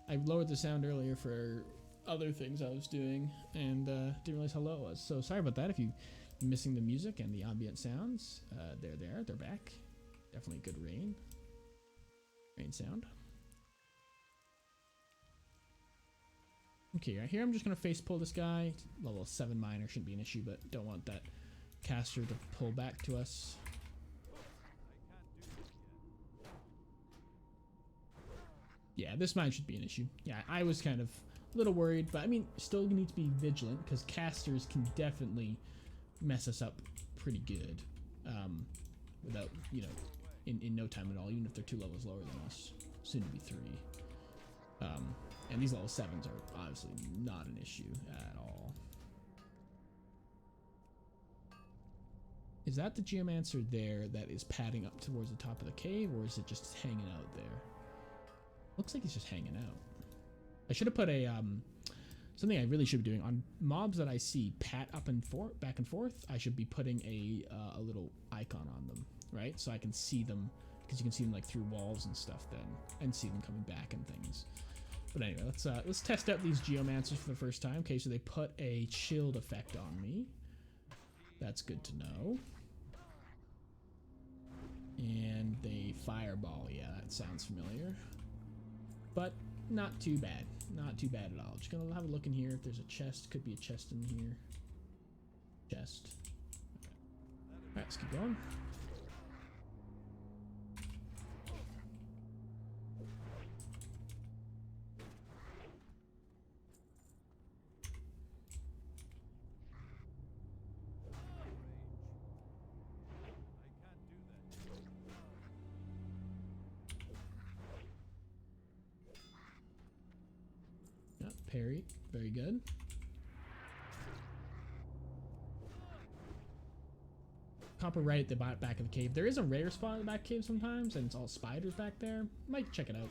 I lowered the sound earlier for other things I was doing and didn't realize how low it was. So sorry about that if you're missing the music and the ambient sounds. They're back. Definitely good rain sound. Okay, right here I'm just gonna face pull this guy. Level 7 miner shouldn't be an issue, but don't want that caster to pull back to us. Yeah, this mine should be an issue. Yeah, I was kind of a little worried, but I mean, still you need to be vigilant because casters can definitely mess us up pretty good without, you know, in no time at all, even if they're 2 levels lower than us, soon to be 3. And these level 7s are obviously not an issue at all. Is that the geomancer there that is padding up towards the top of the cave, or is it just hanging out there? Looks like he's just hanging out. I should have put a something I really should be doing on mobs that I see pat up and back and forth. I should be putting a little icon on them, right? So I can see them, because you can see them like through walls and stuff then, and see them coming back and things. But anyway, let's test out these geomancers for the first time. Okay, so they put a shield effect on me. That's good to know. And they fireball. Yeah, that sounds familiar. But not too bad. Not too bad at all. Just gonna have a look in here if there's a chest. Could be a chest in here. Chest. Okay. Alright, let's keep going. Parry, very good. Copper right at the back of the cave. There is a rare spot in the back cave sometimes, and it's all spiders back there. Might check it out.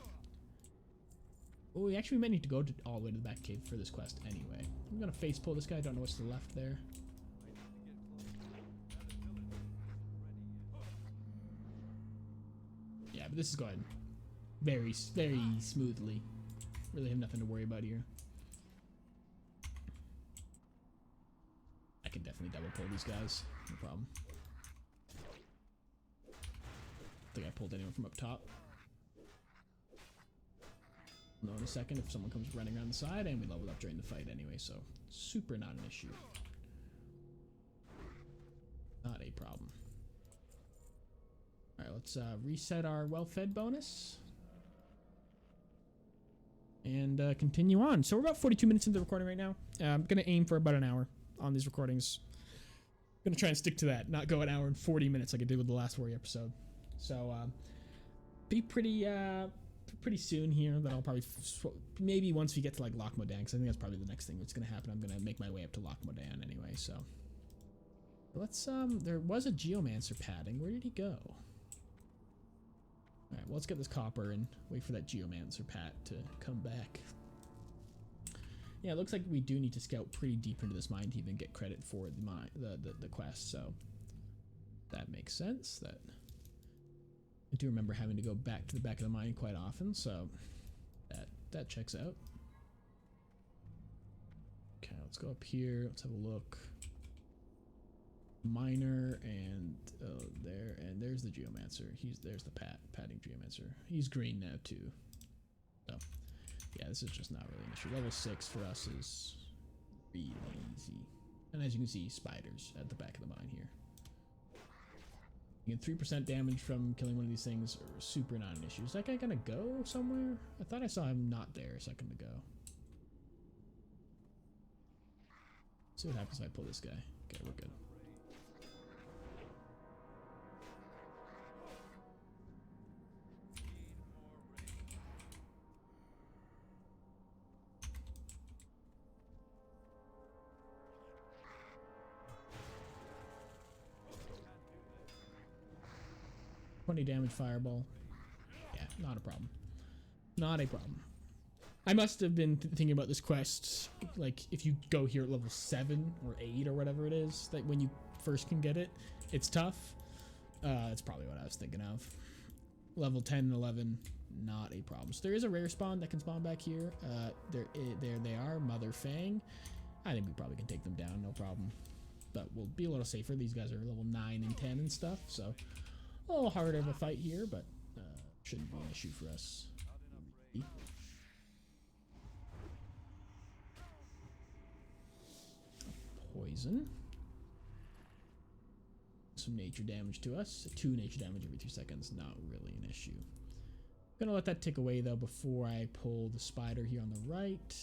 Oh, we actually might need to go all the way to the back cave for this quest anyway. I'm gonna face pull this guy. I don't know what's to the left there. Yeah, but this is going very, very smoothly. Really have nothing to worry about here. I can definitely double pull these guys. No problem. I think I pulled anyone from up top. Know in a second if someone comes running around the side, and we leveled up during the fight anyway, so super not an issue. Not a problem. Alright, let's reset our well-fed bonus. And continue on. So we're about 42 minutes into the recording right now. I'm going to aim for about an hour on these recordings. I'm going to try and stick to that, not go an hour and 40 minutes like I did with the last Warrior episode. So, be pretty soon here that I'll probably, maybe once we get to like Loch Modan, because I think that's probably the next thing that's going to happen. I'm going to make my way up to Loch Modan anyway, so. Let's, there was a Geomancer padding. Where did he go? Alright, well, let's get this copper and wait for that Geomancer pat to come back. Yeah, it looks like we do need to scout pretty deep into this mine to even get credit for the mine, the quest, so that makes sense. That I do remember having to go back to the back of the mine quite often, so that checks out. Okay, let's go up here. Let's have a look. Miner and there, and there's the Geomancer. There's the padding Geomancer. He's green now too. So yeah, this is just not really an issue. Level 6 for us is really easy. And as you can see, spiders at the back of the mine here. You get 3% damage from killing one of these things, are super not an issue. Is that guy gonna go somewhere? I thought I saw him not there a second ago. See what happens if I pull this guy. Okay, we're good. Damage fireball. Yeah, not a problem. Not a problem. I must have been thinking about this quest, like, if you go here at level 7 or 8 or whatever it is, that when you first can get it, it's tough. That's probably what I was thinking of. Level 10 and 11, not a problem. So there is a rare spawn that can spawn back here. There they are, Mother Fang. I think we probably can take them down, no problem. But we'll be a little safer. These guys are level 9 and 10 and stuff, so a little harder of a fight here, but shouldn't be an issue for us. Poison. Some nature damage to us. 2 nature damage every 2 seconds. Not really an issue. Gonna let that tick away though before I pull the spider here on the right.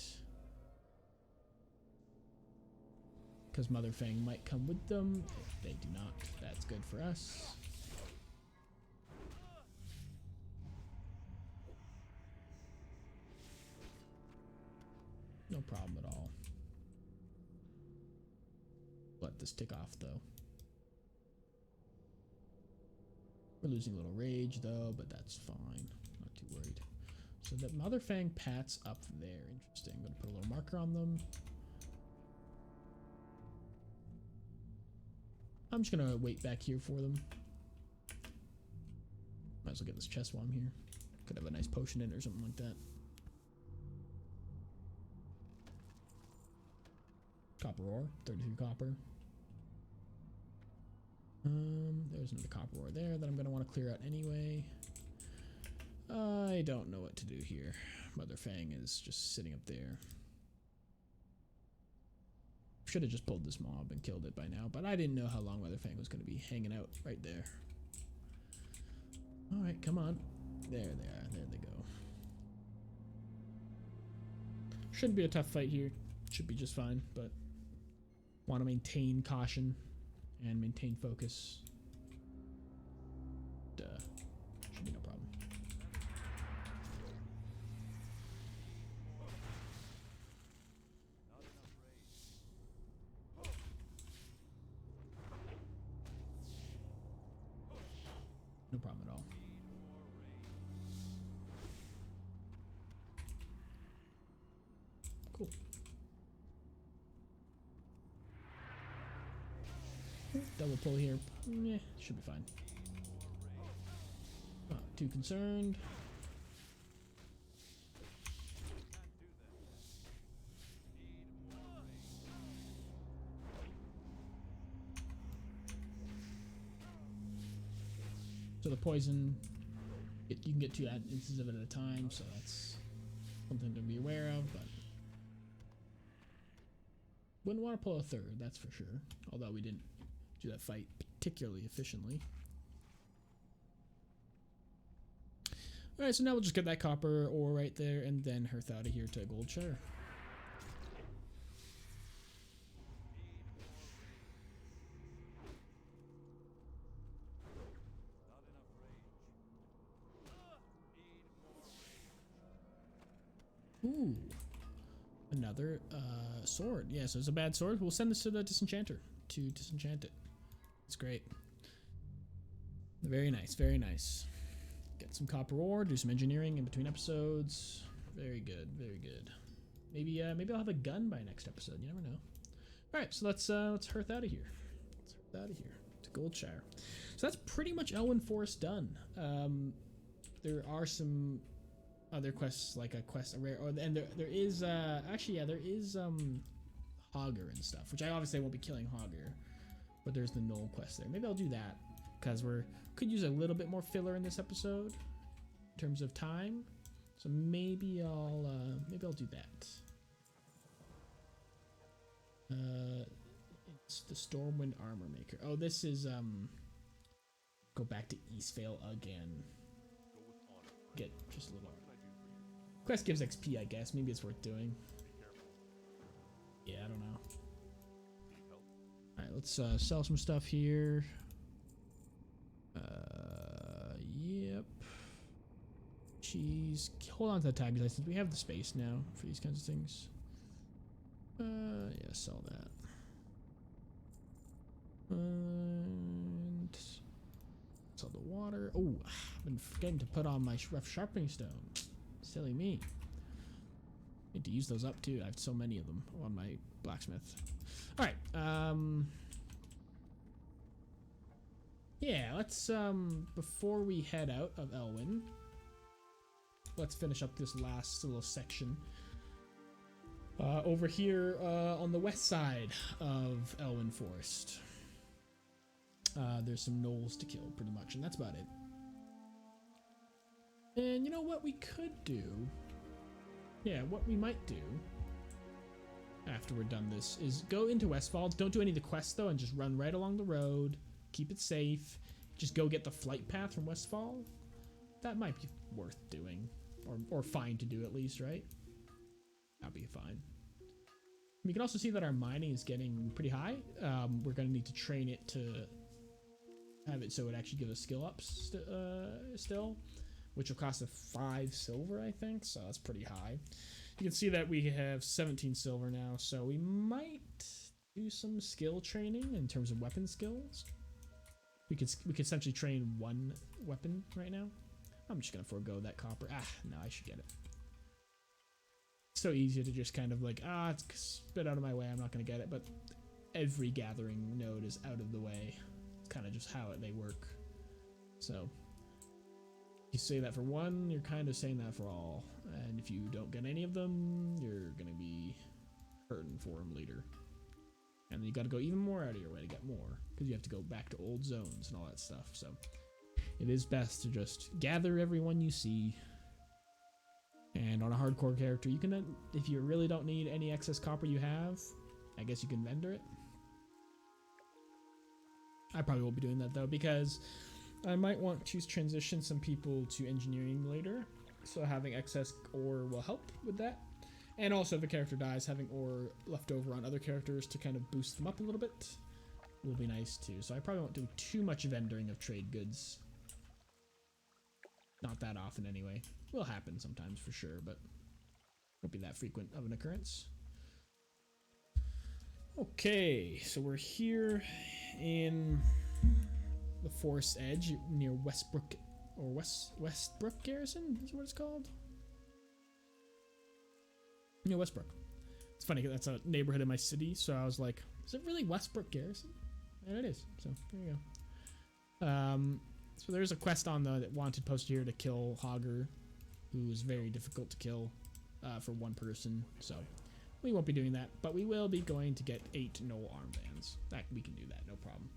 Because Mother Fang might come with them. If they do not, that's good for us. No problem at all. Let this tick off though. We're losing a little rage though, but that's fine. Not too worried. So that Mother Fang pats up there. Interesting. I'm going to put a little marker on them. I'm just going to wait back here for them. Might as well get this chest while I'm here. Could have a nice potion in it or something like that. Copper ore, 33 copper. There's another copper ore there that I'm gonna want to clear out anyway. I don't know what to do here. Mother Fang is just sitting up there. Should have just pulled this mob and killed it by now, but I didn't know how long Mother Fang was gonna be hanging out right there. All right, come on. There they are. There they go. Shouldn't be a tough fight here. Should be just fine, but want to maintain caution and maintain focus. Should be no problem. No problem at all. cool. Double pull here. Yeah, should be fine. Not too concerned. So the poison, you can get 2 instances of it at a time, so that's something to be aware of, but wouldn't want to pull a 3rd, that's for sure. Although we didn't do that fight particularly efficiently. Alright, so now we'll just get that copper ore right there and then hearth out of here to gold share. Ooh, another sword. Yeah, so it's a bad sword. We'll send this to the disenchanter to disenchant it. It's great. Very nice, very nice. Get some copper ore, do some engineering in between episodes. Very good, very good. Maybe I'll have a gun by next episode. You never know. All right, so let's hearth out of here. Let's hearth out of here to Goldshire. So that's pretty much Elwyn Forest done. There are some other quests, like a quest, and there is actually, yeah, there is Hogger and stuff, which I obviously won't be killing Hogger, but there's the Knoll quest there. Maybe I'll do that because could use a little bit more filler in this episode in terms of time. So maybe I'll do that. It's the Stormwind Armor Maker. Oh, this is go back to Eastvale again. Get just a little. Quest gives XP, I guess. Maybe it's worth doing. Yeah, I don't know. Alright, let's sell some stuff here. Yep. Cheese. Hold on to the tag license. We have the space now for these kinds of things. Yeah, sell that. And sell the water. Oh, I've been forgetting to put on my rough sharpening stone. Silly me. Need to use those up too. I have so many of them on my blacksmith. Alright, yeah, let's before we head out of Elwyn, let's finish up this last little section. Over here on the west side of Elwyn Forest. There's some gnolls to kill pretty much, and that's about it. And you know what we could do? Yeah, what we might do after we're done this is go into Westfall. Don't do any of the quests though, and just run right along the road. Keep it safe. Just go get the flight path from Westfall. That might be worth doing, or fine to do at least, right? That'll be fine. We can also see that our mining is getting pretty high. We're gonna need to train it to have it so it actually gives us skill ups still, which will cost us 5 silver, I think. So that's pretty high. You can see that we have 17 silver now, so we might do some skill training in terms of weapon skills. We could essentially train 1 weapon right now. I'm just gonna forego that copper. No, I should get it. It's so easy to just kind of like, it's spit out of my way, I'm not gonna get it, but every gathering node is out of the way. It's kind of just how they work. So you say that for 1, you're kind of saying that for all. And if you don't get any of them, you're gonna be hurting for them later. And then you gotta go even more out of your way to get more, because you have to go back to old zones and all that stuff. So it is best to just gather everyone you see. And on a hardcore character, you can, if you really don't need any excess copper you have, I guess you can vendor it. I probably won't be doing that though, because I might want to transition some people to engineering later, so having excess ore will help with that. And also if a character dies, having ore left over on other characters to kind of boost them up a little bit will be nice too. So I probably won't do too much vendoring of trade goods. Not that often anyway. Will happen sometimes for sure, but won't be that frequent of an occurrence. Okay, so we're here in the forest edge near Westbrook, or Westbrook Garrison is what it's called. Yeah, Westbrook. funny, that's a neighborhood in my city, so I was like, is it really Westbrook Garrison? And it is, so there you go. So there's a quest on the wanted post here to kill Hogger, who is very difficult to kill for one person, so we won't be doing that, but we will be going to get 8 Knoll armbands. We can do that, no problem.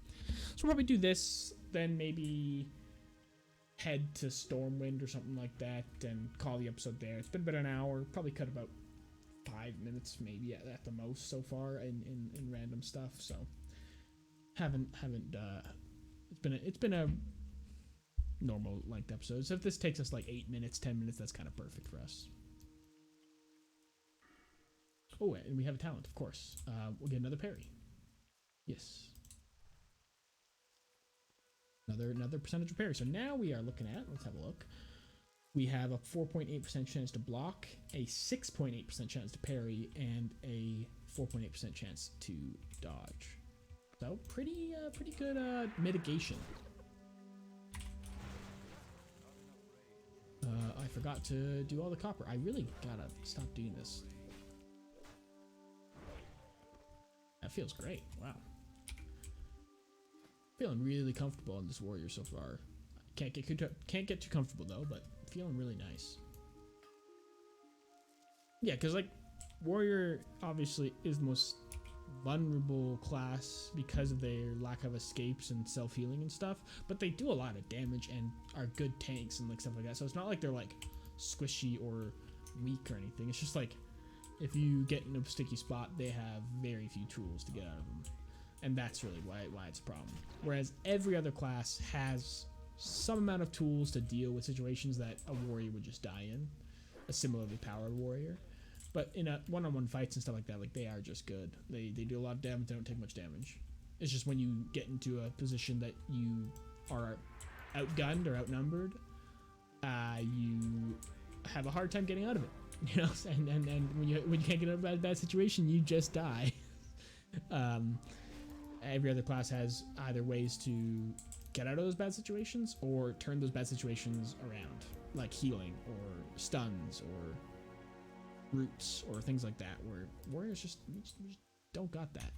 So we'll probably do this, then maybe head to Stormwind or something like that and call the episode there. It's been about an hour, probably cut about 5 minutes maybe at the most so far in random stuff, so haven't it's been a normal length episode. So if this takes us like 8 minutes, 10 minutes, that's kind of perfect for us. Oh, and we have a talent, of course. We'll get another parry. Yes. Another percentage of parry. So now we are looking at, let's have a look. We have a 4.8% chance to block, a 6.8% chance to parry, and a 4.8% chance to dodge. So pretty good mitigation. I forgot to do all the copper. I really gotta stop doing this. That feels great. Wow. Feeling really comfortable in this warrior so far. Can't get too comfortable though, but feeling really nice. Yeah, because like warrior obviously is the most vulnerable class because of their lack of escapes and self-healing and stuff, but they do a lot of damage and are good tanks and like stuff like that. So it's not like they're like squishy or weak or anything. It's just like if you get in a sticky spot, they have very few tools to get out of them, and that's really why it's a problem. Whereas every other class has some amount of tools to deal with situations that a warrior would just die in, a similarly powered warrior. But in a one-on-one fights and stuff like that, like they are just good. They do a lot of damage. They don't take much damage. It's just when you get into a position that you are outgunned or outnumbered, you have a hard time getting out of it. You know, and when you can't get out of a bad situation, you just die. Every other class has either ways to get out of those bad situations or turn those bad situations around, like healing or stuns or roots or things like that, where warriors just don't got that.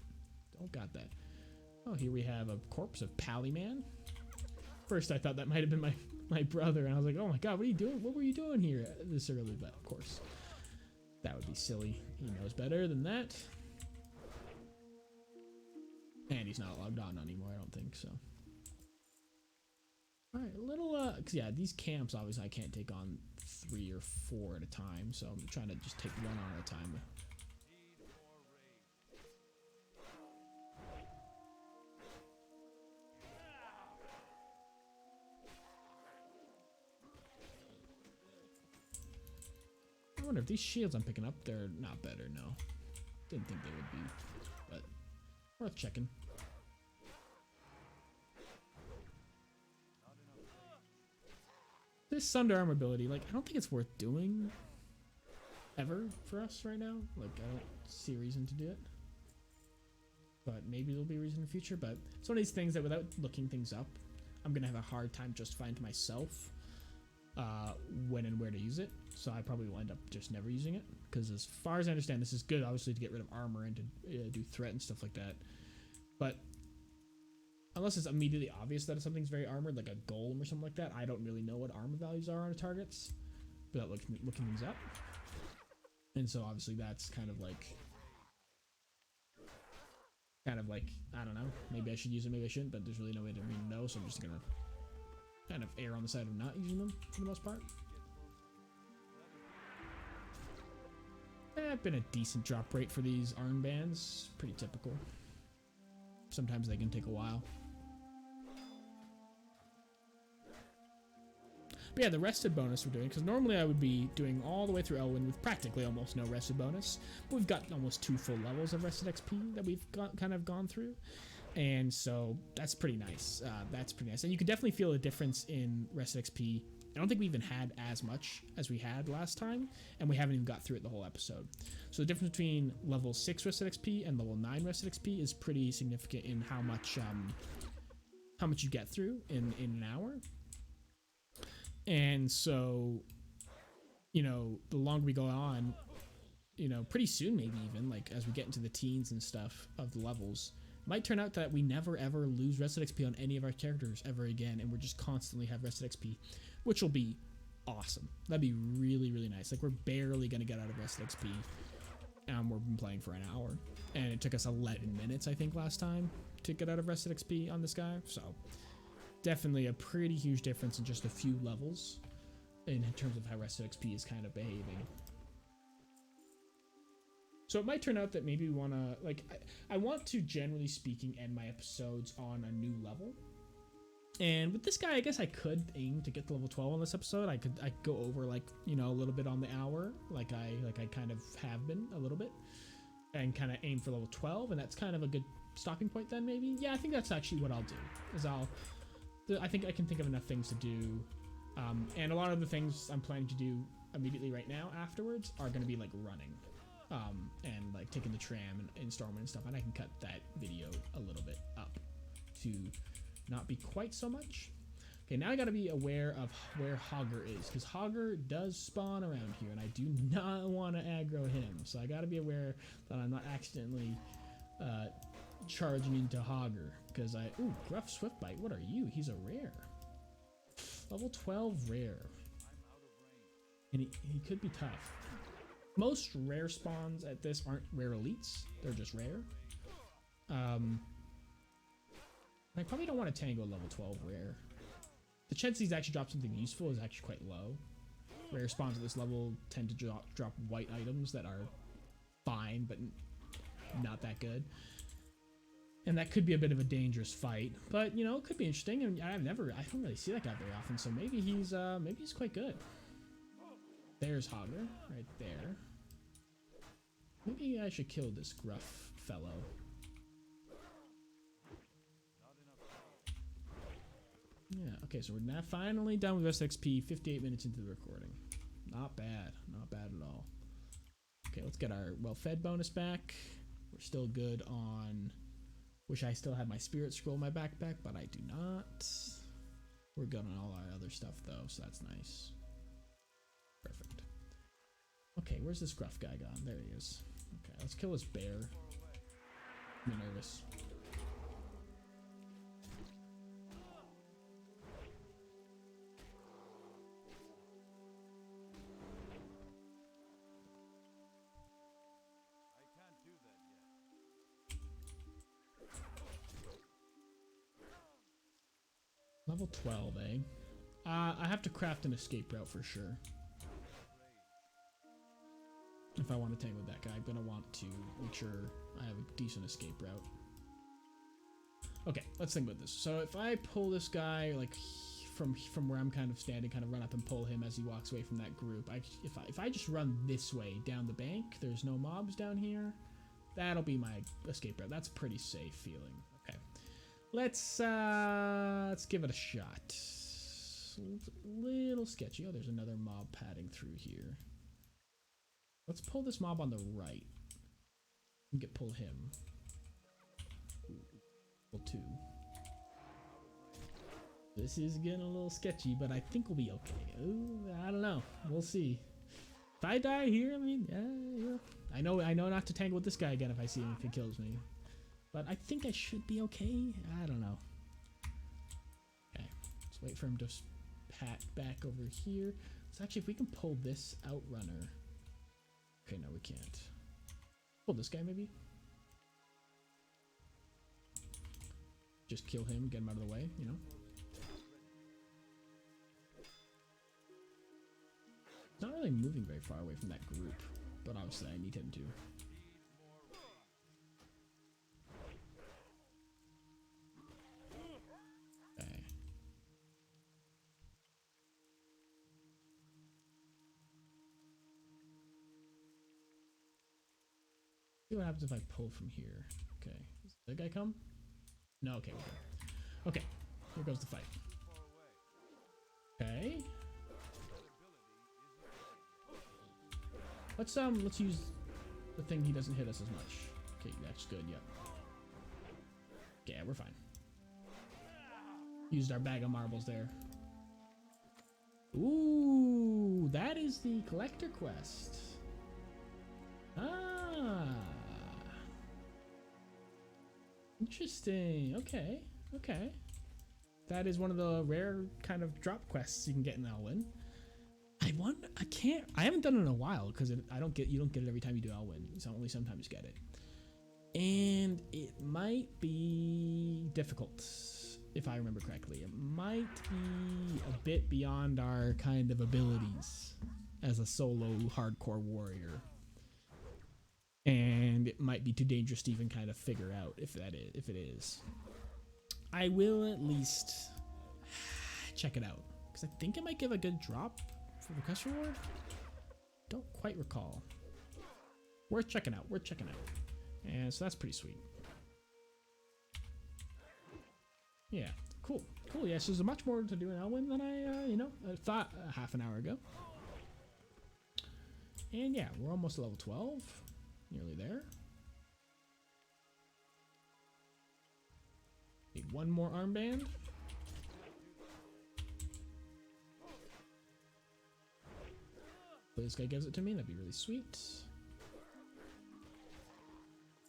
Oh, here we have a corpse of Pallyman. First I thought that might have been my brother, and I was like, oh my god, what are you doing? What were you doing here this early? But of course that would be silly. He knows better than that. And he's not logged on anymore, I don't think so. Alright, a little, cause yeah, these camps, obviously I can't take on 3 or 4 at a time, so I'm trying to just take one on at a time. I wonder if these shields I'm picking up, they're not better, no. Didn't think they would be, but worth checking. This Sunder armor ability, like, I don't think it's worth doing ever for us right now. Like, I don't see a reason to do it. But maybe there'll be a reason in the future. But it's one of these things that without looking things up, I'm going to have a hard time justifying to myself when and where to use it. So I probably will end up just never using it. Because as far as I understand, this is good, obviously, to get rid of armor and to do threat and stuff like that. But unless it's immediately obvious that something's very armored, like a golem or something like that, I don't really know what armor values are on the targets without looking things up. And so obviously that's kind of like, I don't know, maybe I should use it, maybe I shouldn't, but there's really no way to really know, so I'm just gonna kind of err on the side of not using them for the most part. Been a decent drop rate for these armbands, pretty typical. Sometimes they can take a while. But yeah, the rested bonus we're doing, because normally I would be doing all the way through Elwyn with practically almost no rested bonus, but we've got almost 2 full levels of rested XP that we've kind of gone through, and so that's pretty nice. And you can definitely feel a difference in rested XP. I don't think we even had as much as we had last time, and we haven't even got through it the whole episode. So the difference between level 6 rested XP and level 9 rested XP is pretty significant in how much you get through in an hour. And so, you know, the longer we go on, you know, pretty soon, maybe even like as we get into the teens and stuff of the levels, it might turn out that we never ever lose rested XP on any of our characters ever again, and we're just constantly have rested XP, which will be awesome. That'd be really, really nice. Like, we're barely gonna get out of rested XP. We've been playing for an hour, and it took us 11 minutes, I think, last time to get out of rested XP on this guy. So definitely a pretty huge difference in just a few levels in terms of how rested XP is kind of behaving. So it might turn out that maybe we want to, like, I want to, generally speaking, end my episodes on a new level. And with this guy, I guess I could aim to get to level 12 on this episode. I could go over, like, you know, a little bit on the hour, like I kind of have been a little bit, and kind of aim for level 12, and that's kind of a good stopping point then, maybe. Yeah, I think that's actually what I'll do. I think I can think of enough things to do, and a lot of the things I'm planning to do immediately right now afterwards are going to be like running. And like taking the tram and Stormwind and stuff, and I can cut that video a little bit up to not be quite so much. Okay, now I gotta be aware of where Hogger is, because Hogger does spawn around here, and I do not want to aggro him, so I gotta be aware that I'm not accidentally charging into Hogger, because ooh, Gruff Swiftbite, what are you? He's a rare. Level 12 rare. And he could be tough. Most rare spawns at this aren't rare elites, they're just rare. I probably don't want to tango level 12 rare. The chance he's actually dropped something useful is actually quite low. Rare spawns at this level tend to drop white items that are fine, but not that good. And that could be a bit of a dangerous fight, but you know, it could be interesting. And I don't really see that guy very often, so maybe he's quite good. There's Hogger, right there. Maybe I should kill this gruff fellow. Yeah, okay, so we're now finally done with rest XP, 58 minutes into the recording. Not bad, not bad at all. Okay, let's get our well-fed bonus back. We're still good on... Wish I still had my spirit scroll in my backpack, but I do not. We're good on all our other stuff, though, so that's nice. Perfect. Okay, where's this gruff guy gone? There he is. Okay, let's kill this bear. I'm nervous. Level 12, eh? I have to craft an escape route for sure. If I want to tangle with that guy, I'm gonna want to make sure I have a decent escape route. Okay, let's think about this. So if I pull this guy like from where I'm kind of standing, kind of run up and pull him as he walks away from that group. If I just run this way down the bank, there's no mobs down here. That'll be my escape route. That's a pretty safe feeling. Okay, let's give it a shot. It's a little sketchy. Oh, there's another mob padding through here. Let's pull this mob on the right and pull him. Level 2. This is getting a little sketchy, but I think we'll be okay. Ooh, I don't know. We'll see. If I die here, I mean, yeah. I know not to tangle with this guy again if I see him, if he kills me. But I think I should be okay. I don't know. Okay, let's wait for him to pat back over here. So actually, if we can pull this outrunner. Okay, no, we can't. Pull this guy, maybe? Just kill him, get him out of the way, you know? He's not really moving very far away from that group, but obviously I need him to. Okay. See what happens if I pull from here. Okay. Does that guy come? No, okay, we're good. Okay, here goes the fight. Okay. Let's use the thing he doesn't hit us as much. Okay, that's good, yep. Yeah, we're fine. Used our bag of marbles there. Ooh, that is the collector quest. Ah, interesting. Okay, okay. That is one of the rare kind of drop quests you can get in Elwyn. I wonder. I can't. I haven't done it in a while because I don't get. You don't get it every time you do Elwyn. You only sometimes get it, and it might be difficult if I remember correctly. It might be a bit beyond our kind of abilities as a solo hardcore warrior, and it might be too dangerous to even kind of figure out if it is. I will at least check it out because I think it might give a good drop for the quest reward. Don't quite recall. Worth checking out. Worth checking out. And so that's pretty sweet. Yeah, cool, cool. Yeah, so there's much more to do in Elwyn than I thought half an hour ago. And yeah, we're almost level 12, nearly there. Need one more armband. If this guy gives it to me, that'd be really sweet.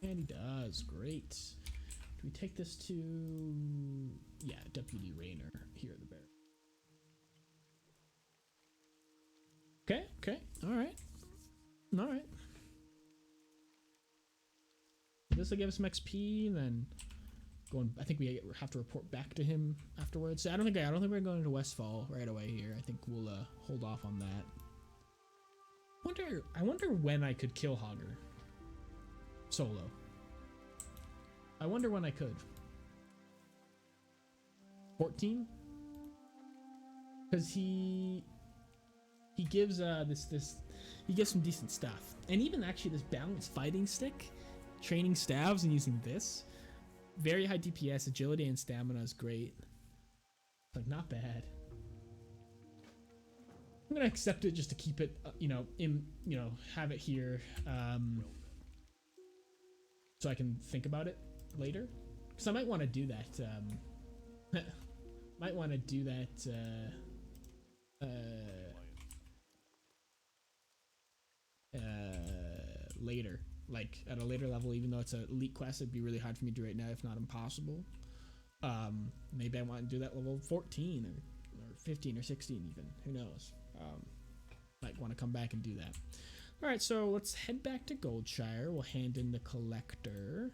And he does, great. Do we take this to, yeah, Deputy Raynor here at the bear. Okay, okay, alright. Alright. This will give us some XP, then I think we have to report back to him afterwards. I don't think we're going to Westfall right away here. I think we'll hold off on that. I wonder when I could kill Hogger solo. I wonder when I could. 14? Because he gives he gives some decent stuff, and even actually this balanced fighting stick, training stabs and using this. Very high DPS, agility and stamina is great. Like, not bad. I'm gonna accept it just to keep it, have it here, so I can think about it later. Because I might want to do that. Might want to do that. Later. Like at a later level, even though it's an elite quest, it'd be really hard for me to do right now, if not impossible. Maybe I want to do that level 14 or 15 or 16 even, who knows. Might want to come back and do that. All right, so let's head back to Goldshire. We'll hand in the collector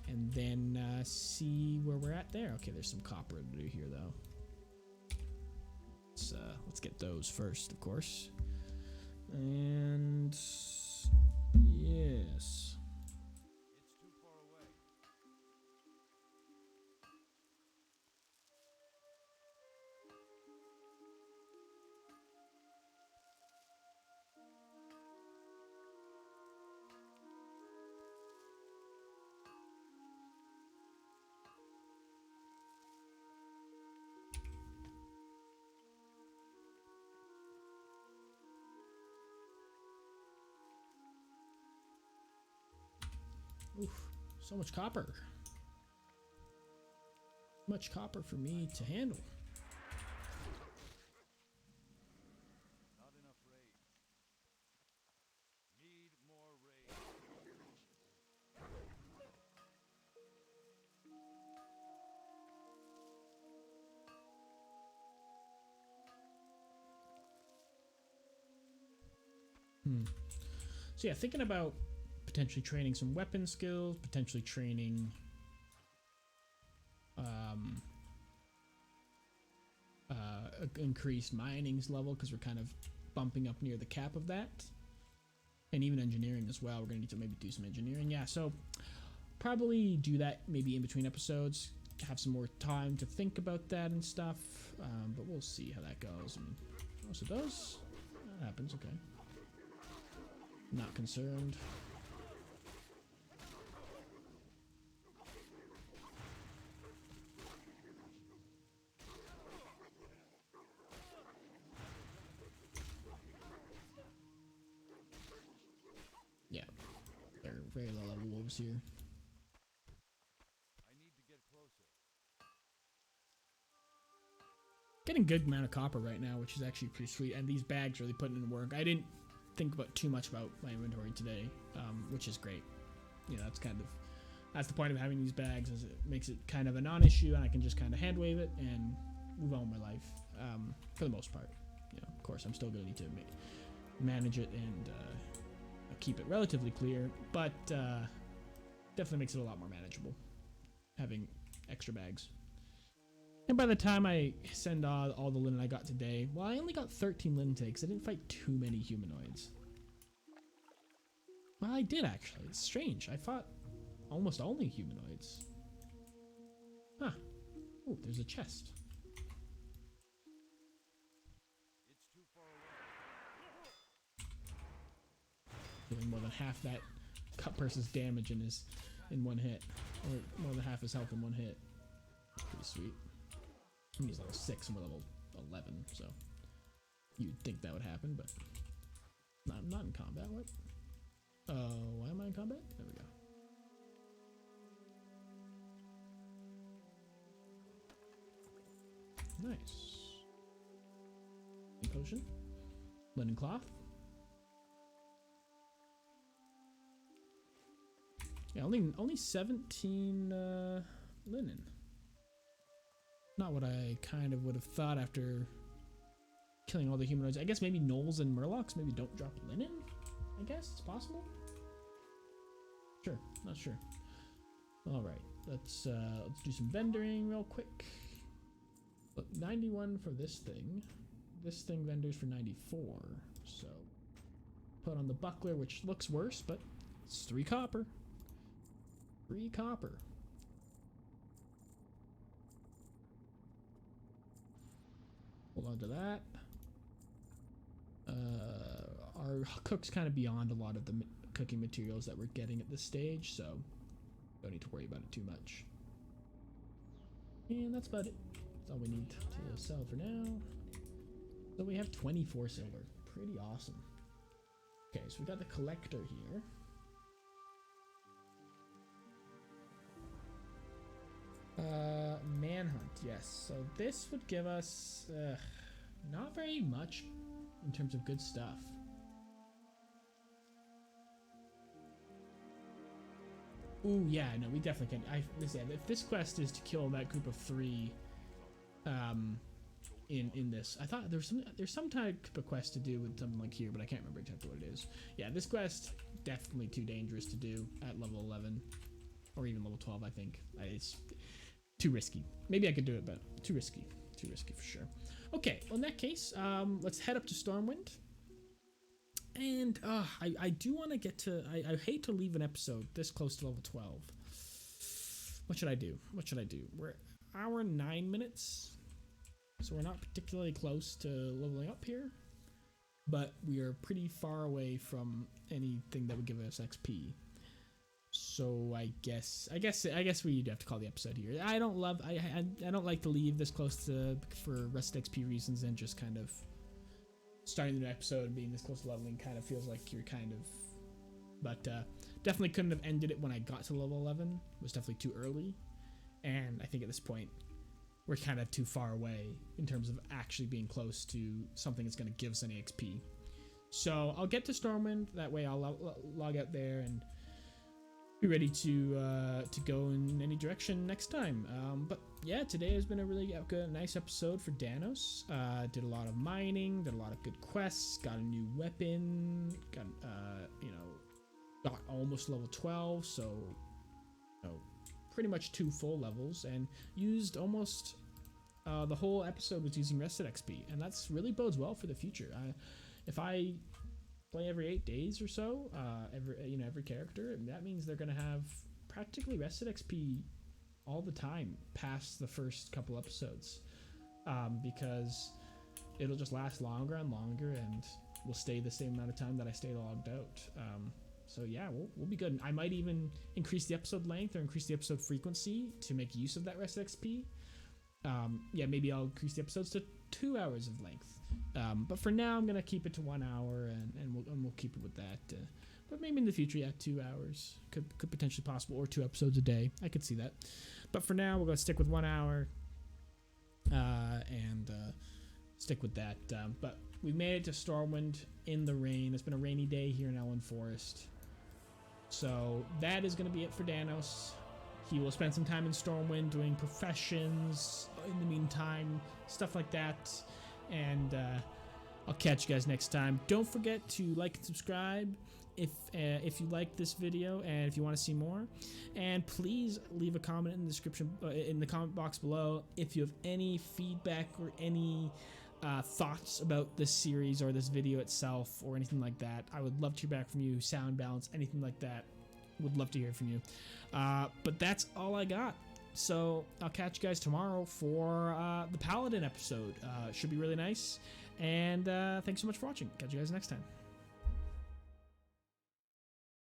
and then see where we're at there. Okay, there's some copper to do here though. Let's get those first, of course. And yes. It's too far away. Oof, so much copper. Much copper for me to handle. Not enough rage. Need more rage. So yeah, thinking about potentially training some weapon skills, potentially training increased mining's level, because we're kind of bumping up near the cap of that, and even engineering as well. We're gonna need to maybe do some engineering. Yeah, so probably do that maybe in between episodes, have some more time to think about that and stuff, but we'll see how that goes. And so it does, that happens. Okay, not concerned. Yeah, they're very low level wolves here. I need to get closer. Getting good amount of copper right now, which is actually pretty sweet, and these bags really putting in work. I didn't think about too much about my inventory today, which is great. You know, that's the point of having these bags, is it makes it kind of a non-issue, and I can just kind of hand wave it and move on with my life, for the most part. You know, of course, I'm still going to need to manage it and keep it relatively clear, but definitely makes it a lot more manageable having extra bags. And by the time I send all the linen I got today, well, I only got 13 linen today because I didn't fight too many humanoids. Well, I did actually. It's strange. I fought almost only humanoids. Huh. Oh, there's a chest. It's too far away. Doing more than half that cut person's damage in one hit, or more than half his health in one hit. Pretty sweet. He's level 6 and we're level 11, so you'd think that would happen, but not in combat. What? Why am I in combat? There we go. Nice. Potion. Linen cloth. Yeah, only 17 linen. Not what I kind of would have thought after killing all the humanoids. I guess maybe gnolls and murlocs maybe don't drop linen. I guess it's possible. Sure, not sure. All right, let's do some vendoring real quick. Look, 91 for this thing. This thing vendors for 94. So put on the buckler, which looks worse, but it's 3 copper. 3 copper. Hold on to that. Our cook's kind of beyond a lot of the cooking materials that we're getting at this stage, so don't need to worry about it too much. And that's about it. That's all we need to sell for now. So we have 24 silver. Pretty awesome. Okay, so we got the collector here. Manhunt, yes. So this would give us not very much in terms of good stuff. Ooh, yeah, no, we definitely can. If this quest is to kill that group of 3, in this, I thought there's some type of quest to do with something like here, but I can't remember exactly what it is. Yeah, this quest definitely too dangerous to do at level 11 or even level 12. I think it's too risky. Maybe I could do it, but too risky for sure. Okay, well in that case, let's head up to Stormwind. And I do want to get to. I hate to leave an episode this close to level 12. What should I do? We're hour and 9 minutes, so we're not particularly close to leveling up here, but we are pretty far away from anything that would give us XP. So I guess we'd have to call the episode here. I don't like to leave this close to for rest XP reasons, and just kind of starting the new episode and being this close to leveling kind of feels like you're kind of, but definitely couldn't have ended it when I got to level 11. It was definitely too early, and I think at this point we're kind of too far away in terms of actually being close to something that's going to give us any XP. So I'll get to Stormwind, that way I'll log out there and be ready to go in any direction next time. But yeah, today has been a really good, nice episode for Danos. Did a lot of mining, did a lot of good quests, got a new weapon, got almost level 12, so pretty much 2 full levels, and used almost the whole episode was using rested XP, and that's really bodes well for the future. If I play every 8 days or so, every character, that means they're gonna have practically rested XP all the time past the first couple episodes, because it'll just last longer and longer, and will stay the same amount of time that I stay logged out. So yeah, we'll be good. I might even increase the episode length or increase the episode frequency to make use of that rested XP. Yeah, maybe I'll increase the episodes to 2 hours of length. But for now, I'm gonna keep it to 1 hour, and we'll keep it with that. But maybe in the future, yeah, 2 hours could potentially possible, or 2 episodes a day. I could see that. But for now, we're gonna stick with 1 hour, and stick with that. But We made it to Stormwind in the rain. It's been a rainy day here in Elwyn Forest. So that is going to be it for Danos. He will spend some time in Stormwind doing professions in the meantime, stuff like that. And I'll catch you guys next time. Don't forget to like and subscribe if you like this video and if you want to see more. And please leave a comment in the description, in the comment box below, if you have any feedback or any thoughts about this series or this video itself or anything like that. I would love to hear back from you. Sound balance, anything like that. Would love to hear from you. But that's all I got. So I'll catch you guys tomorrow for the Paladin episode. Should be really nice. And thanks so much for watching. Catch you guys next time.